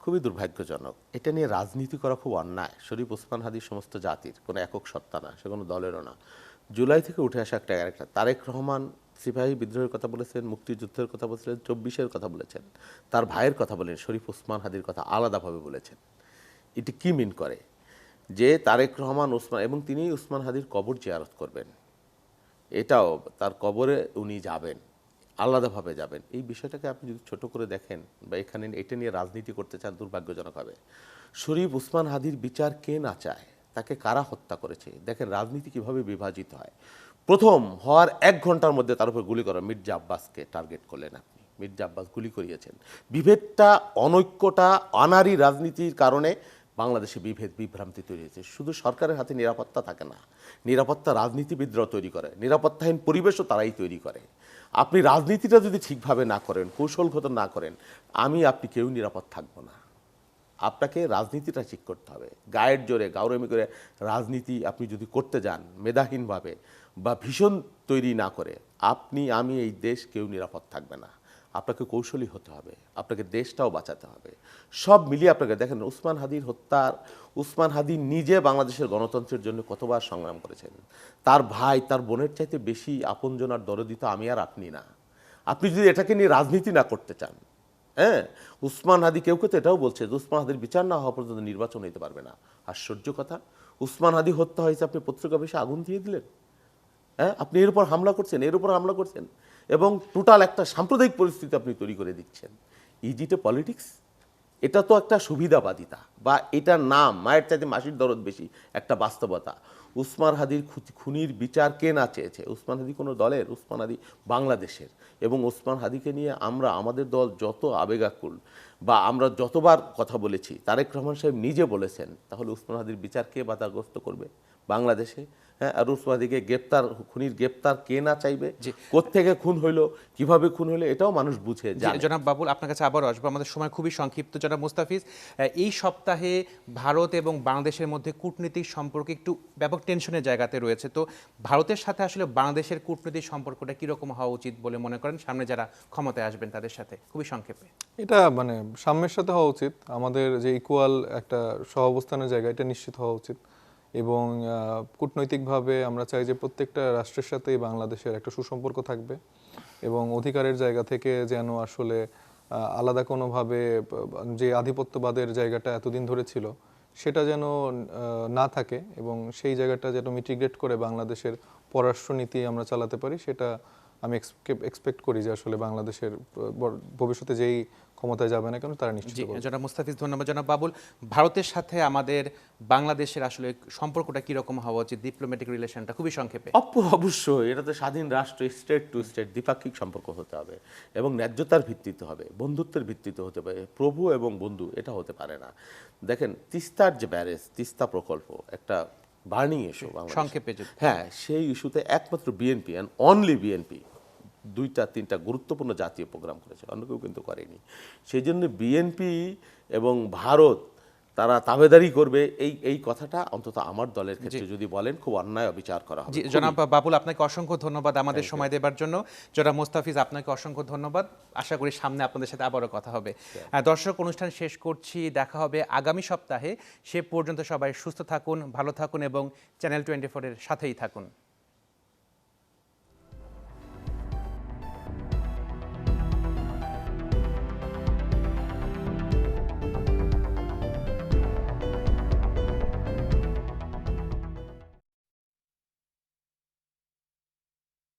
খুবই দুর্ভাগ্যজনক। এটা নিয়ে রাজনীতি করা খুব অন্যায়। শরীফ ওসমান হাদি সমস্ত জাতির, কোনো একক সত্তা না, সে কোনো দলেরও না। জুলাই থেকে উঠে আসা একটা ক্যারেক্টার। তারেক রহমান সিপাহী বিদ্রোহের কথা বলেছেন, মুক্তিযুদ্ধের কথা বলেছিলেন, 24-এর কথা বলেছেন, তার ভাইয়ের কথা বলেন, শরীফ ওসমান হাদির কথা আলাদাভাবে বলেছেন। এটি কি মিন করে যে তারেক রহমান ওসমান, এবং তিনি ওসমান হাদির কবর জিয়ারত করবেন, এটাও তার কবরে উনি যাবেন, আলাদাভাবে যাবেন। এই বিষয়টাকে আপনি যদি ছোট করে দেখেন বা এখানে এটা নিয়ে রাজনীতি করতে চান, দুর্ভাগ্যজনক হবে। শরীফ ওসমান হাদির বিচার কে না চায়? তাকে কারা হত্যা করেছে? দেখেন রাজনীতি কিভাবে বিভাজিত হয়। প্রথম হওয়ার 1 ঘন্টার মধ্যে তার উপর গুলি করা, মির্জা আব্বাসকে টার্গেট করলেন আপনি, মির্জা আব্বাস গুলি করিয়েছেন। বিভেদটা, অনৈক্যটা, অনারী রাজনীতির কারণে বাংলাদেশে বিভেদ বিভ্রান্তি তৈরি হয়েছে। শুধু সরকারের হাতে নিরাপত্তা থাকে না, নিরাপত্তা রাজনীতিবিদরাও তৈরি করে, নিরাপত্তাহীন পরিবেশও তারাই তৈরি করে। আপনি রাজনীতিটা যদি ঠিকভাবে না করেন, কৌশলগত না করেন, আপনি কেউ নিরাপদ থাকবো না। আপনাকে রাজনীতিটা ঠিক করতে হবে। গায়ের জোরে গাউরামি করে রাজনীতি আপনি যদি করতে যান মেধাহীনভাবে বা ভীষণ তৈরি না করে, আমি এই দেশ কেউ নিরাপদ থাকবে না। আপনাকে কৌশলী হতে হবে, আপনাকে দেশটাও বাঁচাতে হবে। সব মিলিয়ে আপনাকে দেখেন উসমান হাদি নিজে বাংলাদেশের গণতন্ত্রের জন্য কতবার সংগ্রাম করেছেন। তার ভাই, তার বোনের চাইতে বেশি আপনজন আর দরদি তো আমি আর আপনি না। আপনি যদি এটাকে নিয়ে রাজনীতি না করতে চান, হ্যাঁ, উসমান হাদি কেউ তো এটাও বলছে যে উসমান হাদির বিচার না হওয়া পর্যন্ত নির্বাচন হইতে পারবে না। আশ্চর্য কথা, উসমান হাদি হত্যা হয়েছে, আপনি পত্রিকা বেশি আগুন দিয়ে দিলেন। হ্যাঁ, আপনি এর উপর হামলা করছেন, এবং টোটাল একটা সাম্প্রদায়িক পরিস্থিতি আপনি তৈরি করে দিচ্ছেন। ইজিটে পলিটিক্স? এটা তো একটা সুবিধাবাদিতা, বা এটার নাম মায়ের চাইতে মাসির দরদ বেশি একটা বাস্তবতা। উসমান হাদির খুনির বিচার কে না চেয়েছে? উসমান হাদি কোনো দলের? উসমান হাদি বাংলাদেশের। এবং উসমান হাদিকে নিয়ে আমাদের দল যত আবেগাকুল, বা আমরা যতবার কথা বলেছি, তারেক রহমান সাহেব নিজে বলেছেন, তাহলে উসমান হাদির বিচার কে বাধাগ্রস্ত করবে বাংলাদেশে? হ্যাঁ, আর উসমান হাদিকে খুনির গ্রেপ্তার কে না চাইবে? কোত্থেকে খুন হইলো, কিভাবে খুন হইলো, এটাও মানুষ বুঝে জানে। জনাব বাবুল, আপনার কাছে আবারও আসবো, আমাদের সময় খুবই সংক্ষিপ্ত। জনাব মুস্তাফিজ, এই সপ্তাহে ভারত এবং বাংলাদেশের মধ্যে কূটনৈতিক সম্পর্ক একটু ব্যাপক টেনশনের জায়গাতে রয়েছে। তো ভারতের সাথে আসলে বাংলাদেশের কূটনৈতিক সম্পর্কটা কীরকম হওয়া উচিত বলে মনে করেন, সামনে যারা ক্ষমতায় আসবেন তাদের সাথে? খুবই সংক্ষেপে। এটা সাম্যের সাথে হওয়া উচিত। আমাদের যে ইকুয়াল একটা সহাবস্থানের জায়গা, এটা নিশ্চিত হওয়া উচিত। এবং কূটনৈতিকভাবে আমরা চাই যে প্রত্যেকটা রাষ্ট্রের সাথেই বাংলাদেশের একটা সুসম্পর্ক থাকবে, এবং অধিকারের জায়গা থেকে যেন আসলে আলাদা কোনোভাবে যে আধিপত্যবাদের জায়গাটা এতদিন ধরে ছিল সেটা যেন না থাকে, এবং সেই জায়গাটা যেন মিটিগেট করে বাংলাদেশের পররাষ্ট্রনীতি আমরা চালাতে পারি, সেটা আমি এক্সপেক্ট করি যে আসলে বাংলাদেশের ভবিষ্যতে যেই ক্ষমতায় যাবে না কেন তারা নিশ্চিত করবে। জনাব মুস্তাফিজ, ধন্যবাদ। জনাব বাবুল, ভারতের সাথে আমাদের বাংলাদেশের আসলে সম্পর্কটা কীরকম হওয়া উচিত, ডিপ্লোম্যাটিক রিলেশনটা খুবই সংক্ষেপে? অবশ্যই এটা তো স্বাধীন রাষ্ট্র, স্টেট টু স্টেট দ্বিপাক্ষিক সম্পর্ক হতে হবে, এবং ন্যায্যতার ভিত্তিতে হবে, বন্ধুত্বের ভিত্তিতে হতে পারে। প্রভু এবং বন্ধু এটা হতে পারে না। দেখেন তিস্তার যে ব্যারেজ, তিস্তা প্রকল্প একটা বার্নিং ইস্যু সংক্ষেপে। হ্যাঁ, সেই ইস্যুতে একমাত্র বিএনপি অ্যান্ড অনলি বিএনপি 2-3টা গুরুত্বপূর্ণ জাতীয় প্রোগ্রাম করেছে, অন্য কেউ কিন্তু করেনি। সেই জন্য বিএনপি এবং ভারত তারা তাবেদারি করবে, এই কথাটা অন্তত আমার দলের ক্ষেত্রে যদি বলেন খুব অন্যায় বিচার করা হবে। জনাব বাবুল, আপনাকে অসংখ্য ধন্যবাদ আমাদের সময় দেবার জন্য। জনাব মুস্তাফিজ, আপনাকে অসংখ্য ধন্যবাদ। আশা করি সামনে আপনাদের সাথে আবারও কথা হবে। দর্শক, অনুষ্ঠান শেষ করছি, দেখা হবে আগামী সপ্তাহে। সে পর্যন্ত সবাই সুস্থ থাকুন, ভালো থাকুন, এবং চ্যানেল 24-এর সাথেই থাকুন।